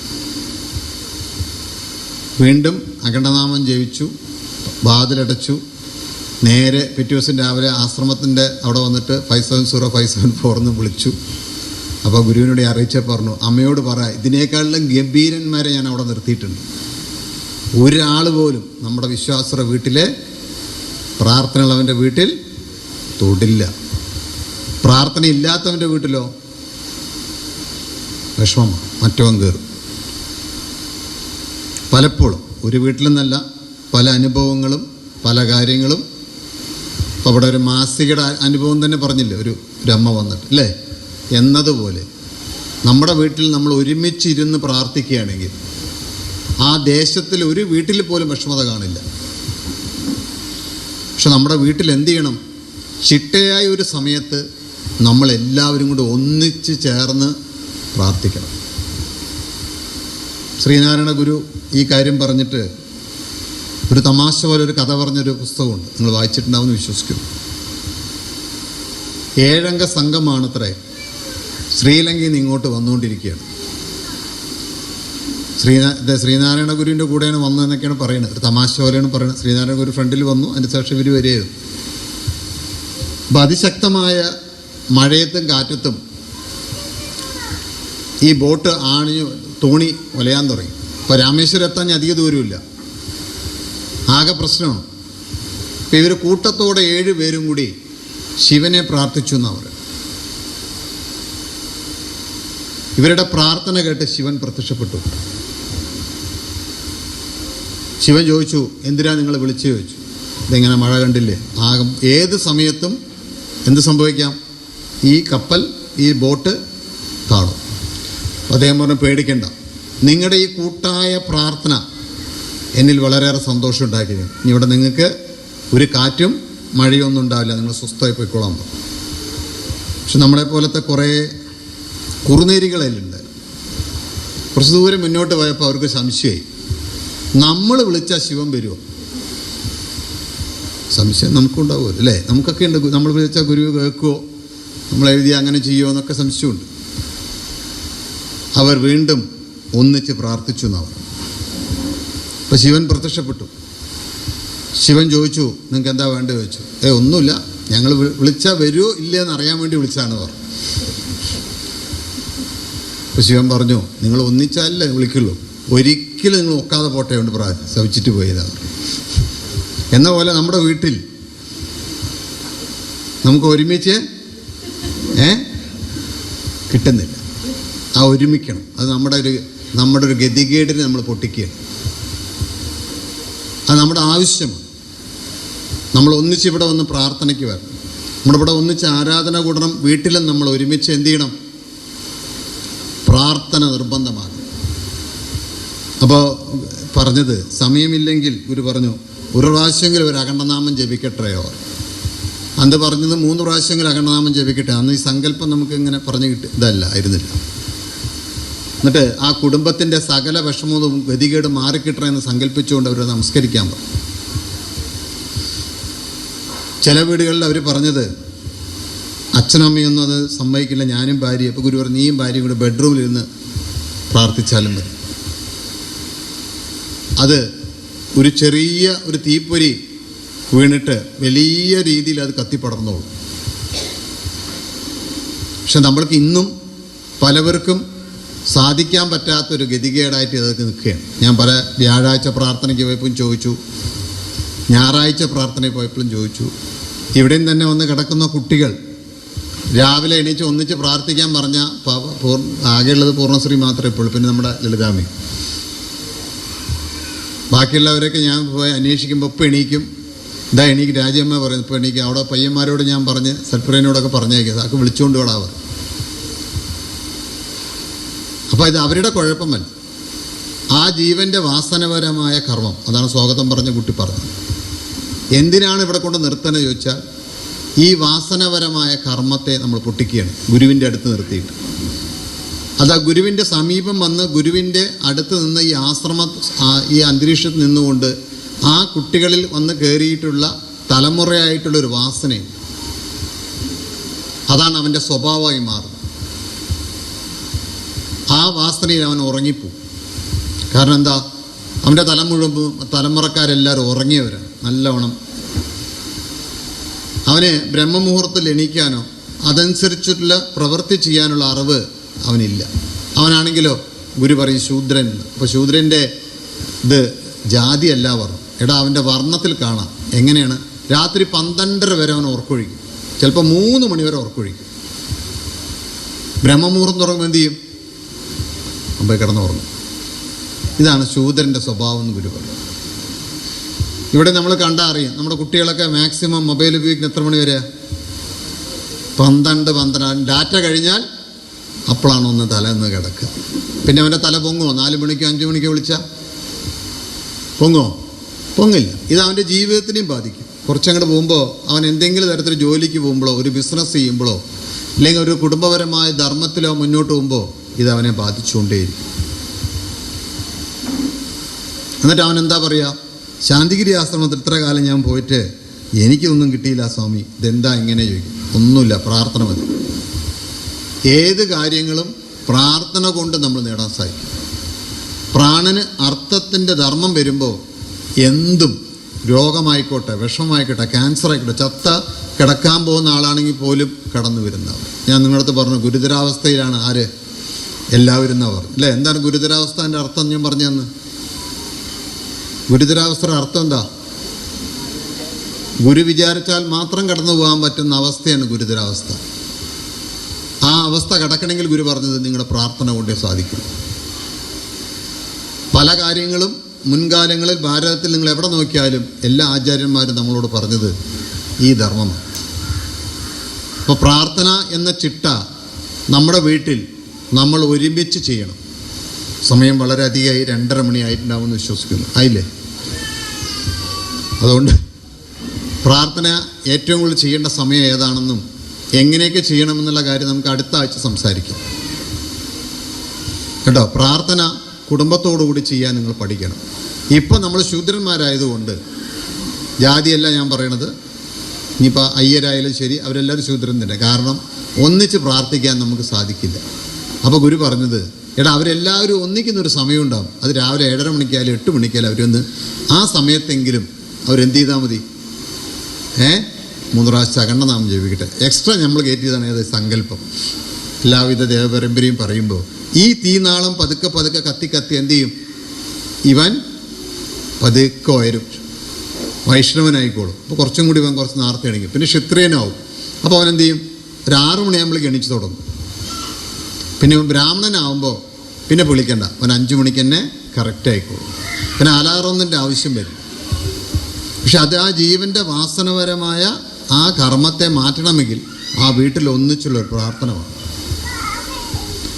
വീണ്ടും അഖണ്ഡനാമം ജപിച്ചു, വാതിലടച്ചു. നേരെ പിറ്റേ ദിവസം രാവിലെ ആശ്രമത്തിൻ്റെ അവിടെ വന്നിട്ട് 570574 എന്ന് വിളിച്ചു. അപ്പോൾ ഗുരുവിനോട് അറിയിച്ച പറഞ്ഞു, അമ്മയോട് പറ, ഇതിനേക്കാളും ഗംഭീരന്മാരെ ഞാൻ അവിടെ നിർത്തിയിട്ടുണ്ട്. ഒരാൾ പോലും നമ്മുടെ വിശ്വാസ വീട്ടിലെ പ്രാർത്ഥനയുള്ളവൻ്റെ വീട്ടിൽ തൊടില്ല. പ്രാർത്ഥന ഇല്ലാത്തവൻ്റെ വീട്ടിലോ വിഷമം, മറ്റവൻ കയറും. പലപ്പോഴും ഒരു വീട്ടിലെന്നല്ല, പല അനുഭവങ്ങളും പല കാര്യങ്ങളും. ഇപ്പോൾ അവിടെ ഒരു മാസികയുടെ അനുഭവം തന്നെ പറഞ്ഞില്ലേ, ഒരു അമ്മ വന്നിട്ട് അല്ലേ, എന്നതുപോലെ നമ്മുടെ വീട്ടിൽ നമ്മൾ ഒരുമിച്ചിരുന്ന് പ്രാർത്ഥിക്കുകയാണെങ്കിൽ ആ ദേശത്തിൽ ഒരു വീട്ടിൽ പോലും വിഷമത കാണില്ല. പക്ഷെ നമ്മുടെ വീട്ടിൽ എന്ത് ചെയ്യണം? ചിട്ടയായ ഒരു സമയത്ത് നമ്മളെല്ലാവരും കൂടി ഒന്നിച്ച് ചേർന്ന് പ്രാർത്ഥിക്കണം. ശ്രീനാരായണ ഗുരു ഈ കാര്യം പറഞ്ഞിട്ട് ഒരു തമാശ പോലെ ഒരു കഥ പറഞ്ഞൊരു പുസ്തകമുണ്ട്, നിങ്ങൾ വായിച്ചിട്ടുണ്ടാവുമെന്ന് വിശ്വസിക്കുന്നു. 7 അംഗ സംഘമാണത്രേ ശ്രീലങ്കയിൽ നിന്ന് ഇങ്ങോട്ട് വന്നുകൊണ്ടിരിക്കുകയാണ്. ശ്രീനാരായണ ഗുരുവിൻ്റെ കൂടെയാണ് വന്നതെന്നൊക്കെയാണ് പറയുന്നത്. ഒരു തമാശ പോലെയാണ് പറയുന്നത്. ശ്രീനാരായണ ഗുരു ഫ്രണ്ടിൽ വന്നു, അതിന് ശേഷം ഇവർ വരികയായിരുന്നു. അപ്പം അതിശക്തമായ മഴയത്തും കാറ്റത്തും ഈ ബോട്ട് തോണി ഒലയാൻ തുടങ്ങി. അപ്പോൾ രാമേശ്വരം എത്താൻ അധിക ദൂരമില്ല. ആകെ പ്രശ്നമാണ്. ഇപ്പം ഇവർ കൂട്ടത്തോടെ 7 പേരും കൂടി ശിവനെ പ്രാർത്ഥിച്ചു എന്നവർ. ഇവരുടെ പ്രാർത്ഥന കേട്ട് ശിവൻ പ്രത്യക്ഷപ്പെട്ടു. ശിവൻ ചോദിച്ചു, എന്തിനാ നിങ്ങൾ വിളിച്ചു ചോദിച്ചു. ഇതെങ്ങനെ മഴ കണ്ടില്ലേ, ആകും ഏത് സമയത്തും എന്ത് സംഭവിക്കാം, ഈ കപ്പൽ ഈ ബോട്ട് താഴും. അദ്ദേഹം പറഞ്ഞു, പേടിക്കണ്ട, നിങ്ങളുടെ ഈ കൂട്ടായ പ്രാർത്ഥന എന്നിൽ വളരെയേറെ സന്തോഷം ഉണ്ടാക്കിയിരുന്നു. ഇനി ഇവിടെ നിങ്ങൾക്ക് ഒരു കാറ്റും മഴയൊന്നും ഉണ്ടാവില്ല, നിങ്ങൾ സ്വസ്ഥമായി പോയിക്കോളാൻ പോകും. പക്ഷെ നമ്മളെപ്പോലത്തെ കുറേ കുറുനേരികളതിലുണ്ട്. കുറച്ച് ദൂരം മുന്നോട്ട് പോയപ്പോൾ അവർക്ക് സംശയമായി, നമ്മൾ വിളിച്ചാൽ ശിവൻ വരുമോ? സംശയം നമുക്കുണ്ടാവുമല്ലോ അല്ലേ? നമുക്കൊക്കെ ഉണ്ട്, നമ്മൾ വിളിച്ചാൽ ഗുരു കേൾക്കുമോ, നമ്മൾ എഴുതി അങ്ങനെ ചെയ്യുമോ എന്നൊക്കെ സംശയമുണ്ട്. അവർ വീണ്ടും ഒന്നിച്ച് പ്രാർത്ഥിച്ചു എന്നവർ. അപ്പോൾ ശിവൻ പ്രത്യക്ഷപ്പെട്ടു. ശിവൻ ചോദിച്ചു, നിങ്ങൾക്ക് എന്താ വേണ്ടത് ചോദിച്ചു. ഒന്നുമില്ല, ഞങ്ങൾ വിളിച്ചാൽ വരുമോ ഇല്ലേ എന്ന് അറിയാൻ വേണ്ടി വിളിച്ചാണ് പറഞ്ഞു. അപ്പോൾ ശിവൻ പറഞ്ഞു, നിങ്ങൾ ഒന്നിച്ചാലല്ലേ വിളിക്കുള്ളൂ, ഒരിക്കലും നിങ്ങൾ ഒക്കാതെ പോട്ടെ കൊണ്ട് ശ്രമിച്ചിട്ട് പോയതാണ്. എന്ന പോലെ നമ്മുടെ വീട്ടിൽ നമുക്ക് ഒരുമിച്ച് കിട്ടുന്നില്ല. ആ ഒരുമിക്കണം, അത് നമ്മുടെ ഒരു ഗതികേടിനെ നമ്മൾ പൊട്ടിക്കുകയാണ്. അത് നമ്മുടെ ആവശ്യമാണ്. നമ്മൾ ഒന്നിച്ച് ഇവിടെ വന്ന് പ്രാർത്ഥനയ്ക്ക് വരണം, നമ്മുടെ ഇവിടെ ഒന്നിച്ച് ആരാധന കൂടണം. വീട്ടിലും നമ്മൾ ഒരുമിച്ച് എന്ത് ചെയ്യണം, പ്രാർത്ഥന നിർബന്ധമാകും. അപ്പോൾ പറഞ്ഞത്, സമയമില്ലെങ്കിൽ ഗുരു പറഞ്ഞു, ഒരു പ്രാവശ്യമെങ്കിലും ഒരു അഖണ്ഡനാമം ജപിക്കട്ടെയോ. അന്ന് പറഞ്ഞത് 3 പ്രാവശ്യമെങ്കിലും അഖണ്ഡനാമം ജപിക്കട്ടെ. അന്ന് ഈ സങ്കല്പം നമുക്ക് ഇങ്ങനെ പറഞ്ഞു ആയിരുന്നില്ല. എന്നിട്ട് ആ കുടുംബത്തിൻ്റെ സകല വിഷമവും ഗതികേട് മാറിക്കിട്ടണം എന്ന് സങ്കല്പിച്ചുകൊണ്ട് അവർ നമസ്കരിക്കാൻ പറഞ്ഞു. ചില വീടുകളിൽ അവർ പറഞ്ഞത്, അച്ഛനമ്മയൊന്നും അത് സമ്മതിക്കില്ല, ഞാനും ഭാര്യ. അപ്പോൾ ഗുരു പറഞ്ഞു, നീയും ഭാര്യയും കൂടെ ബെഡ്റൂമിലിരുന്ന് പ്രാർത്ഥിച്ചാലും മതി. അത് ഒരു ചെറിയ ഒരു തീപ്പൊരി വീണിട്ട് വലിയ രീതിയിൽ അത് കത്തിപ്പടർന്നോളൂ. പക്ഷെ നമ്മൾക്ക് ഇന്നും പലവർക്കും സാധിക്കാൻ പറ്റാത്തൊരു ഗതികേടായിട്ട് ഇതൊക്കെ നിൽക്കുകയാണ്. ഞാൻ പല വ്യാഴാഴ്ച പ്രാർത്ഥനയ്ക്ക് പോയപ്പോഴും ചോദിച്ചു, ഞായറാഴ്ച പ്രാർത്ഥനയ്ക്ക് പോയപ്പോഴും ചോദിച്ചു. ഇവിടെയും തന്നെ വന്ന് കിടക്കുന്ന കുട്ടികൾ രാവിലെ എണീച്ച് ഒന്നിച്ച് പ്രാർത്ഥിക്കാൻ പറഞ്ഞാൽ ആകെയുള്ളത് പൂർണ്ണശ്രീ മാത്രമേ ഇപ്പോഴും, പിന്നെ നമ്മുടെ ലളിതാമ്മ. ബാക്കിയുള്ളവരൊക്കെ ഞാൻ പോയി അന്വേഷിക്കുമ്പോൾ ഇപ്പോൾ എണീക്കും, എണീക്ക് രാജ്യമ്മ പറയുന്നു, ഇപ്പോൾ എണീക്കും. അവിടെ പയ്യന്മാരോട് ഞാൻ പറഞ്ഞ് സൽപ്രേനോടൊക്കെ പറഞ്ഞേക്കാം, അതൊക്കെ വിളിച്ചുകൊണ്ട് വിടാവർ. അപ്പോൾ ഇത് അവരുടെ കുഴപ്പമല്ല, ആ ജീവൻ്റെ വാസനപരമായ കർമ്മം. അതാണ് സ്വാഗതം പറഞ്ഞ കുട്ടി പറഞ്ഞത്. എന്തിനാണ് ഇവിടെ കൊണ്ട് നിർത്തണത് ചോദിച്ചാൽ, ഈ വാസനപരമായ കർമ്മത്തെ നമ്മൾ പൊട്ടിക്കുകയാണ് ഗുരുവിൻ്റെ അടുത്ത് നിർത്തിയിട്ട്. അത് ആ ഗുരുവിൻ്റെ സമീപം വന്ന് ഗുരുവിൻ്റെ അടുത്ത് നിന്ന് ഈ അന്തരീക്ഷത്തിൽ നിന്നുകൊണ്ട് ആ കുട്ടികളിൽ വന്ന് കയറിയിട്ടുള്ള തലമുറയായിട്ടുള്ളൊരു വാസനയും അതാണ് അവൻ്റെ സ്വഭാവമായി മാറുന്നത്. ആ വാസനയിൽ അവൻ ഉറങ്ങിപ്പോവും. കാരണം എന്താ, അവൻ്റെ തലമുറക്കാരെല്ലാവരും ഉറങ്ങിയവരാണ്. നല്ലവണ്ണം അവന് ബ്രഹ്മമുഹൂർത്തത്തിൽ എണീക്കാനോ അതനുസരിച്ചിട്ടുള്ള പ്രവൃത്തി ചെയ്യാനുള്ള അറിവ് അവനില്ല. അവനാണെങ്കിലോ ഗുരു പറയും ശൂദ്രൻ. അപ്പോൾ ശൂദ്രൻ്റെ ഇത് ജാതിയല്ല വർണ്ണം. അവൻ്റെ വർണ്ണത്തിൽ കാണാം. എങ്ങനെയാണ്, രാത്രി 12:30 വരെ അവൻ ഉറക്കൊഴിക്കും, ചിലപ്പോൾ 3 മണി വരെ ഉറക്കൊഴിക്കും. ബ്രഹ്മമുഹൂർത്തം തുടങ്ങുമ്പോൾ എന്ത് ചെയ്യും, മുമ്പേ കിടന്നുറങ്ങും. ഇതാണ് ശൂദ്രൻ്റെ സ്വഭാവം എന്ന് ഗുരു പറയും. ഇവിടെ നമ്മൾ കണ്ടാൽ അറിയാം, നമ്മുടെ കുട്ടികളൊക്കെ മാക്സിമം മൊബൈൽ ഉപയോഗിക്കുന്ന എത്ര മണി വരെ, 12 ഡാറ്റ കഴിഞ്ഞാൽ അപ്പോഴാണ് ഒന്ന് തലേന്ന് കിടക്കുക. പിന്നെ അവൻ്റെ തല പൊങ്ങുമോ? 4 മണിക്കോ 5 മണിക്കോ വിളിച്ചാൽ പൊങ്ങില്ല. ഇത് അവൻ്റെ ജീവിതത്തിനെയും ബാധിക്കും. കുറച്ചങ്ങോട്ട് പോകുമ്പോൾ അവൻ എന്തെങ്കിലും തരത്തിൽ ജോലിക്ക് പോകുമ്പോഴോ ഒരു ബിസിനസ് ചെയ്യുമ്പോഴോ അല്ലെങ്കിൽ ഒരു കുടുംബപരമായ ധർമ്മത്തിലോ മുന്നോട്ട് പോകുമ്പോൾ ഇത് അവനെ ബാധിച്ചുകൊണ്ടേയിരിക്കും. എന്നിട്ട് അവൻ എന്താ പറയുക, ശാന്തിഗിരി ആശ്രമത്തിൽ ഇത്ര കാലം ഞാൻ പോയിട്ട് എനിക്കൊന്നും കിട്ടിയില്ല സ്വാമി, ഇതെന്താ ഇങ്ങനെ ചോദിക്കും. ഒന്നുമില്ല, പ്രാർത്ഥന മതി. ഏത് കാര്യങ്ങളും പ്രാർത്ഥന കൊണ്ട് നമ്മൾ നേടാൻ സാധിക്കും. പ്രാണന് അർത്ഥത്തിൻ്റെ ധർമ്മം വരുമ്പോൾ എന്തും, രോഗമായിക്കോട്ടെ, വിഷമായിക്കോട്ടെ, ക്യാൻസർ ആയിക്കോട്ടെ, കിടക്കാൻ പോകുന്ന ആളാണെങ്കിൽ പോലും കടന്നു വരുന്നവർ. ഞാൻ നിങ്ങളടുത്ത് പറഞ്ഞു, ഗുരുതരാവസ്ഥയിലാണ് എല്ലാവരും എന്നാ പറഞ്ഞു അല്ലേ? എന്താണ് ഗുരുതരാവസ്ഥ? എൻ്റെ അർത്ഥം ഞാൻ പറഞ്ഞു തന്ന്. ഗുരുതരാവസ്ഥയുടെ അർത്ഥം എന്താ? ഗുരു വിചാരിച്ചാൽ മാത്രം കടന്നു പോകാൻ പറ്റുന്ന അവസ്ഥയാണ് ഗുരുതരാവസ്ഥ. ആ അവസ്ഥ കടക്കണമെങ്കിൽ ഗുരു പറഞ്ഞത് നിങ്ങളുടെ പ്രാർത്ഥന കൊണ്ടേ സാധിക്കും. പല കാര്യങ്ങളും മുൻകാലങ്ങളിൽ ഭാരതത്തിൽ നിങ്ങൾ എവിടെ നോക്കിയാലും എല്ലാ ആചാര്യന്മാരും നമ്മളോട് പറഞ്ഞത് ഈ ധർമ്മമാണ്. അപ്പോൾ പ്രാർത്ഥന എന്ന ചിട്ട നമ്മുടെ വീട്ടിൽ നമ്മൾ ഒരുമിച്ച് ചെയ്യണം. സമയം വളരെ അധികമായി, 2:30 മണി ആയിട്ടുണ്ടാവുമെന്ന് വിശ്വസിക്കുന്നു. ആയില്ലേ? അതുകൊണ്ട് പ്രാർത്ഥന ഏറ്റവും കൂടുതൽ ചെയ്യേണ്ട സമയം ഏതാണെന്നും എങ്ങനെയൊക്കെ ചെയ്യണമെന്നുള്ള കാര്യം നമുക്ക് അടുത്ത ആഴ്ച സംസാരിക്കാം കേട്ടോ. പ്രാർത്ഥന കുടുംബത്തോടുകൂടി ചെയ്യാൻ നിങ്ങൾ പഠിക്കണം. ഇപ്പം നമ്മൾ ശൂദ്രന്മാരായതുകൊണ്ട്, ജാതിയല്ല ഞാൻ പറയണത്, ഇനിയിപ്പോൾ അയ്യരായാലും ശരി, അവരെല്ലാവരും ശൂദ്രൻ തന്നെ. കാരണം ഒന്നിച്ച് പ്രാർത്ഥിക്കാൻ നമുക്ക് സാധിക്കില്ല. അപ്പോൾ ഗുരു പറഞ്ഞത്, എടാ അവരെല്ലാവരും ഒന്നിക്കുന്നൊരു സമയം ഉണ്ടാകും. അത് രാവിലെ 7:30 മണിക്കായാലും 8 മണിക്കായാലും അവരൊന്ന് ആ സമയത്തെങ്കിലും അവരെന്ത് ചെയ്താൽ മതി? 3 പ്രാവശ്യം അഖണ്ഡനാമം ജപിക്കട്ടെ. എക്സ്ട്രാ നമ്മൾ കയറ്റിയതാണ് ഏത് സങ്കല്പം. എല്ലാവിധ ദേവപരമ്പരയും പറയുമ്പോൾ ഈ തീനാളം പതുക്കെ പതുക്കെ കത്തി കത്തി എന്ത് ചെയ്യും? ഇവൻ പതുക്കെ വരും, വൈഷ്ണവനായിക്കോളും. അപ്പോൾ കുറച്ചും കൂടി ഇവൻ കുറച്ച് നേരത്തെ എണീക്കും, പിന്നെ ക്ഷത്രിയനാവും. അപ്പോൾ അവൻ എന്ത് ചെയ്യും? ഒരു 6 മണിയാകുമ്പോൾ ഗണിച്ച് തുടങ്ങും. പിന്നെ ബ്രാഹ്മണനാവുമ്പോൾ പിന്നെ വിളിക്കണ്ട, അവൻ 5 മണിക്ക് തന്നെ കറക്റ്റ് ആയിക്കോളും. പിന്നെ അലാറൊന്നിൻ്റെ ആവശ്യം വരും. പക്ഷെ അത് ആ ജീവൻ്റെ വാസനപരമായ ആ കർമ്മത്തെ മാറ്റണമെങ്കിൽ ആ വീട്ടിൽ ഒന്നിച്ചുള്ളൊരു പ്രാർത്ഥന വേണം.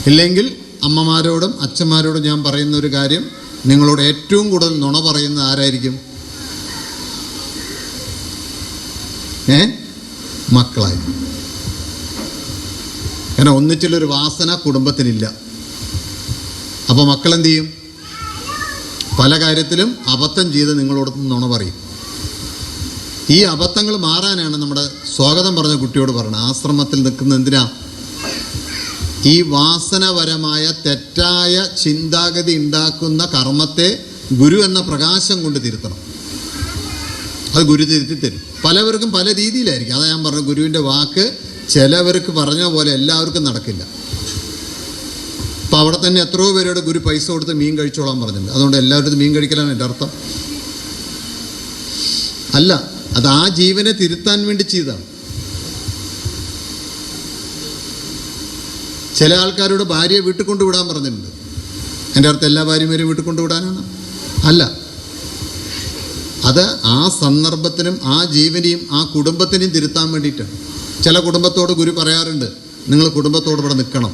ഇല്ലെങ്കിൽ അമ്മമാരോടും അച്ഛന്മാരോടും ഞാൻ പറയുന്ന ഒരു കാര്യം, നിങ്ങളോട് ഏറ്റവും കൂടുതൽ നുണ പറയുന്നത് ആരായിരിക്കും? മക്കളായിരിക്കും. കാരണം ഒന്നിച്ചുള്ളൊരു വാസന കുടുംബത്തിനില്ല. അപ്പോൾ മക്കളെന്ത് ചെയ്യും? പല കാര്യത്തിലും അബദ്ധം ചെയ്ത് നിങ്ങളോട് നുണ പറയും. ഈ അബദ്ധങ്ങൾ മാറാനാണ് നമ്മുടെ സ്വാഗതം പറഞ്ഞ കുട്ടിയോട് പറയുന്നത്, ആശ്രമത്തിൽ നിൽക്കുന്ന എന്തിനാ? ഈ വാസനപരമായ തെറ്റായ ചിന്താഗതി ഉണ്ടാക്കുന്ന കർമ്മത്തെ ഗുരു എന്ന പ്രകാശം കൊണ്ട് തിരുത്തണം. അത് ഗുരു തിരുത്തി തരും. പലവർക്കും പല രീതിയിലായിരിക്കും. അതാ ഞാൻ പറഞ്ഞു, ഗുരുവിൻ്റെ വാക്ക് ചിലവർക്ക് പറഞ്ഞ പോലെ എല്ലാവർക്കും നടക്കില്ല. അപ്പം അവിടെ തന്നെ എത്രയോ പേരോട് ഗുരു പൈസ കൊടുത്ത് മീൻ കഴിച്ചോളാൻ പറഞ്ഞിട്ടുണ്ട്. അതുകൊണ്ട് എല്ലാവരും മീൻ കഴിക്കലാണ് എൻ്റെ അർത്ഥം അല്ല. അത് ആ ജീവനെ തിരുത്താൻ വേണ്ടി ചെയ്തതാണ്. ചില ആൾക്കാരോട് ഭാര്യയെ വീട്ടിൽ കൊണ്ടുവിടാൻ പറഞ്ഞിട്ടുണ്ട്. എൻ്റെ അർത്ഥം എല്ലാ ഭാര്യമാരെയും വീട്ടിൽ കൊണ്ടുവിടാനാണ്? അല്ല. അത് ആ സന്ദർഭത്തിനും ആ ജീവനെയും ആ കുടുംബത്തിനെയും തിരുത്താൻ വേണ്ടിയിട്ടാണ്. ചില കുടുംബത്തോട് ഗുരു പറയാറുണ്ട്, നിങ്ങൾ കുടുംബത്തോട് ഇവിടെ നിൽക്കണം.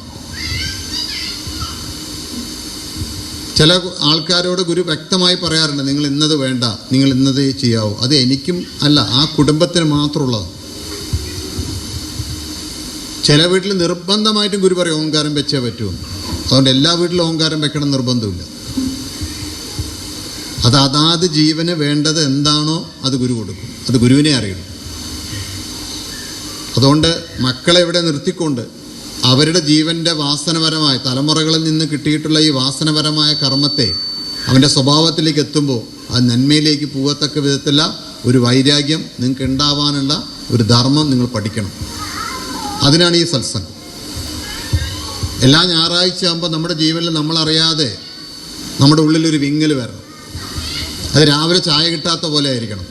ചില ആൾക്കാരോട് ഗുരു വ്യക്തമായി പറയാറുണ്ട്, നിങ്ങൾ ഇന്നത് വേണ്ട, നിങ്ങൾ ഇന്നത് ചെയ്യാവൂ. അത് എനിക്കും അല്ല, ആ കുടുംബത്തിന് മാത്രമുള്ളതാണ്. ചില വീട്ടിൽ നിർബന്ധമായിട്ടും ഗുരു പറയും ഓങ്കാരം വെച്ചേ പറ്റുമെന്ന്. അതുകൊണ്ട് എല്ലാ വീട്ടിലും ഓങ്കാരം വെക്കണം നിർബന്ധമില്ല. അത് അതാത് ജീവന് വേണ്ടത് എന്താണോ അത് ഗുരു കൊടുക്കും. അത് ഗുരുവിനെ അറിയണം. അതുകൊണ്ട് മക്കളെ ഇവിടെ നിർത്തിക്കൊണ്ട് അവരുടെ ജീവൻ്റെ വാസനപരമായ തലമുറകളിൽ നിന്ന് കിട്ടിയിട്ടുള്ള ഈ വാസനപരമായ കർമ്മത്തെ അവൻ്റെ സ്വഭാവത്തിലേക്ക് എത്തുമ്പോൾ അത് നന്മയിലേക്ക് പോകത്തക്ക വിധത്തിലുള്ള ഒരു വൈരാഗ്യം നിങ്ങൾക്ക് ഉണ്ടാവാനുള്ള ഒരു ധർമ്മം നിങ്ങൾ പഠിക്കണം. അതിനാണ് ഈ സത്സംഗം. എല്ലാ ഞായറാഴ്ച ആകുമ്പോൾ നമ്മുടെ ജീവനിൽ നമ്മളറിയാതെ നമ്മുടെ ഉള്ളിലൊരു വിങ്ങൽ വരണം. അത് രാവിലെ ചായ കിട്ടാത്ത പോലെ ആയിരിക്കണം.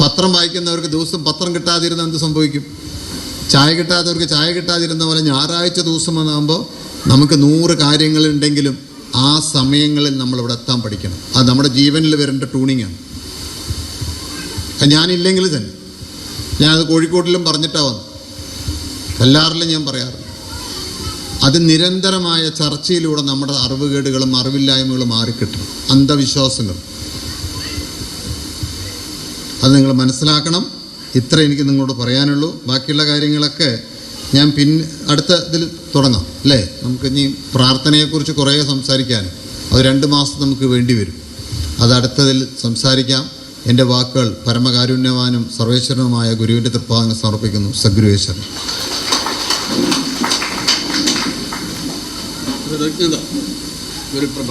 പത്രം വായിക്കുന്നവർക്ക് ദിവസം പത്രം കിട്ടാതിരുന്ന എന്ത് സംഭവിക്കും? ചായ കിട്ടാത്തവർക്ക് ചായ കിട്ടാതിരുന്ന പോലെ ഞായറാഴ്ച ദിവസം വന്നാകുമ്പോൾ നമുക്ക് 100 കാര്യങ്ങളുണ്ടെങ്കിലും ആ സമയങ്ങളിൽ നമ്മളിവിടെ എത്താൻ പഠിക്കണം. അത് നമ്മുടെ ജീവനിൽ വരേണ്ട ട്യൂണിങ്ങാണ്. ഞാനില്ലെങ്കിൽ തന്നെ ഞാനത് കോഴിക്കോട്ടിലും പറഞ്ഞിട്ടാണ് വന്നു, എല്ലാവരിലും ഞാൻ പറയാറുണ്ട്. അത് നിരന്തരമായ ചർച്ചയിലൂടെ നമ്മുടെ അറിവുകേടുകളും അറിവില്ലായ്മകളും മാറിക്കിട്ടണം, അന്ധവിശ്വാസങ്ങൾ. അത് നിങ്ങൾ മനസ്സിലാക്കണം. ഇത്ര എനിക്ക് നിങ്ങളോട് പറയാനുള്ളൂ. ബാക്കിയുള്ള കാര്യങ്ങളൊക്കെ ഞാൻ അടുത്ത ഇതിൽ തുടങ്ങാം അല്ലേ? നമുക്ക് ഇനി പ്രാർത്ഥനയെക്കുറിച്ച് കുറേ സംസാരിക്കാൻ, അത് 2 മാസം നമുക്ക് വേണ്ടി വരും. അത് അടുത്തതിൽ സംസാരിക്കാം. എൻ്റെ വാക്കുകൾ പരമകാരുണ്യവാനും സർവേശ്വരനുമായ ഗുരുവിൻ്റെ തൃപ്പാദങ്ങൾ സമർപ്പിക്കുന്നു. സദ്ഗുരുവേശ്വരൻ. കൃതജ്ഞത ഗുരുപ്രഭ.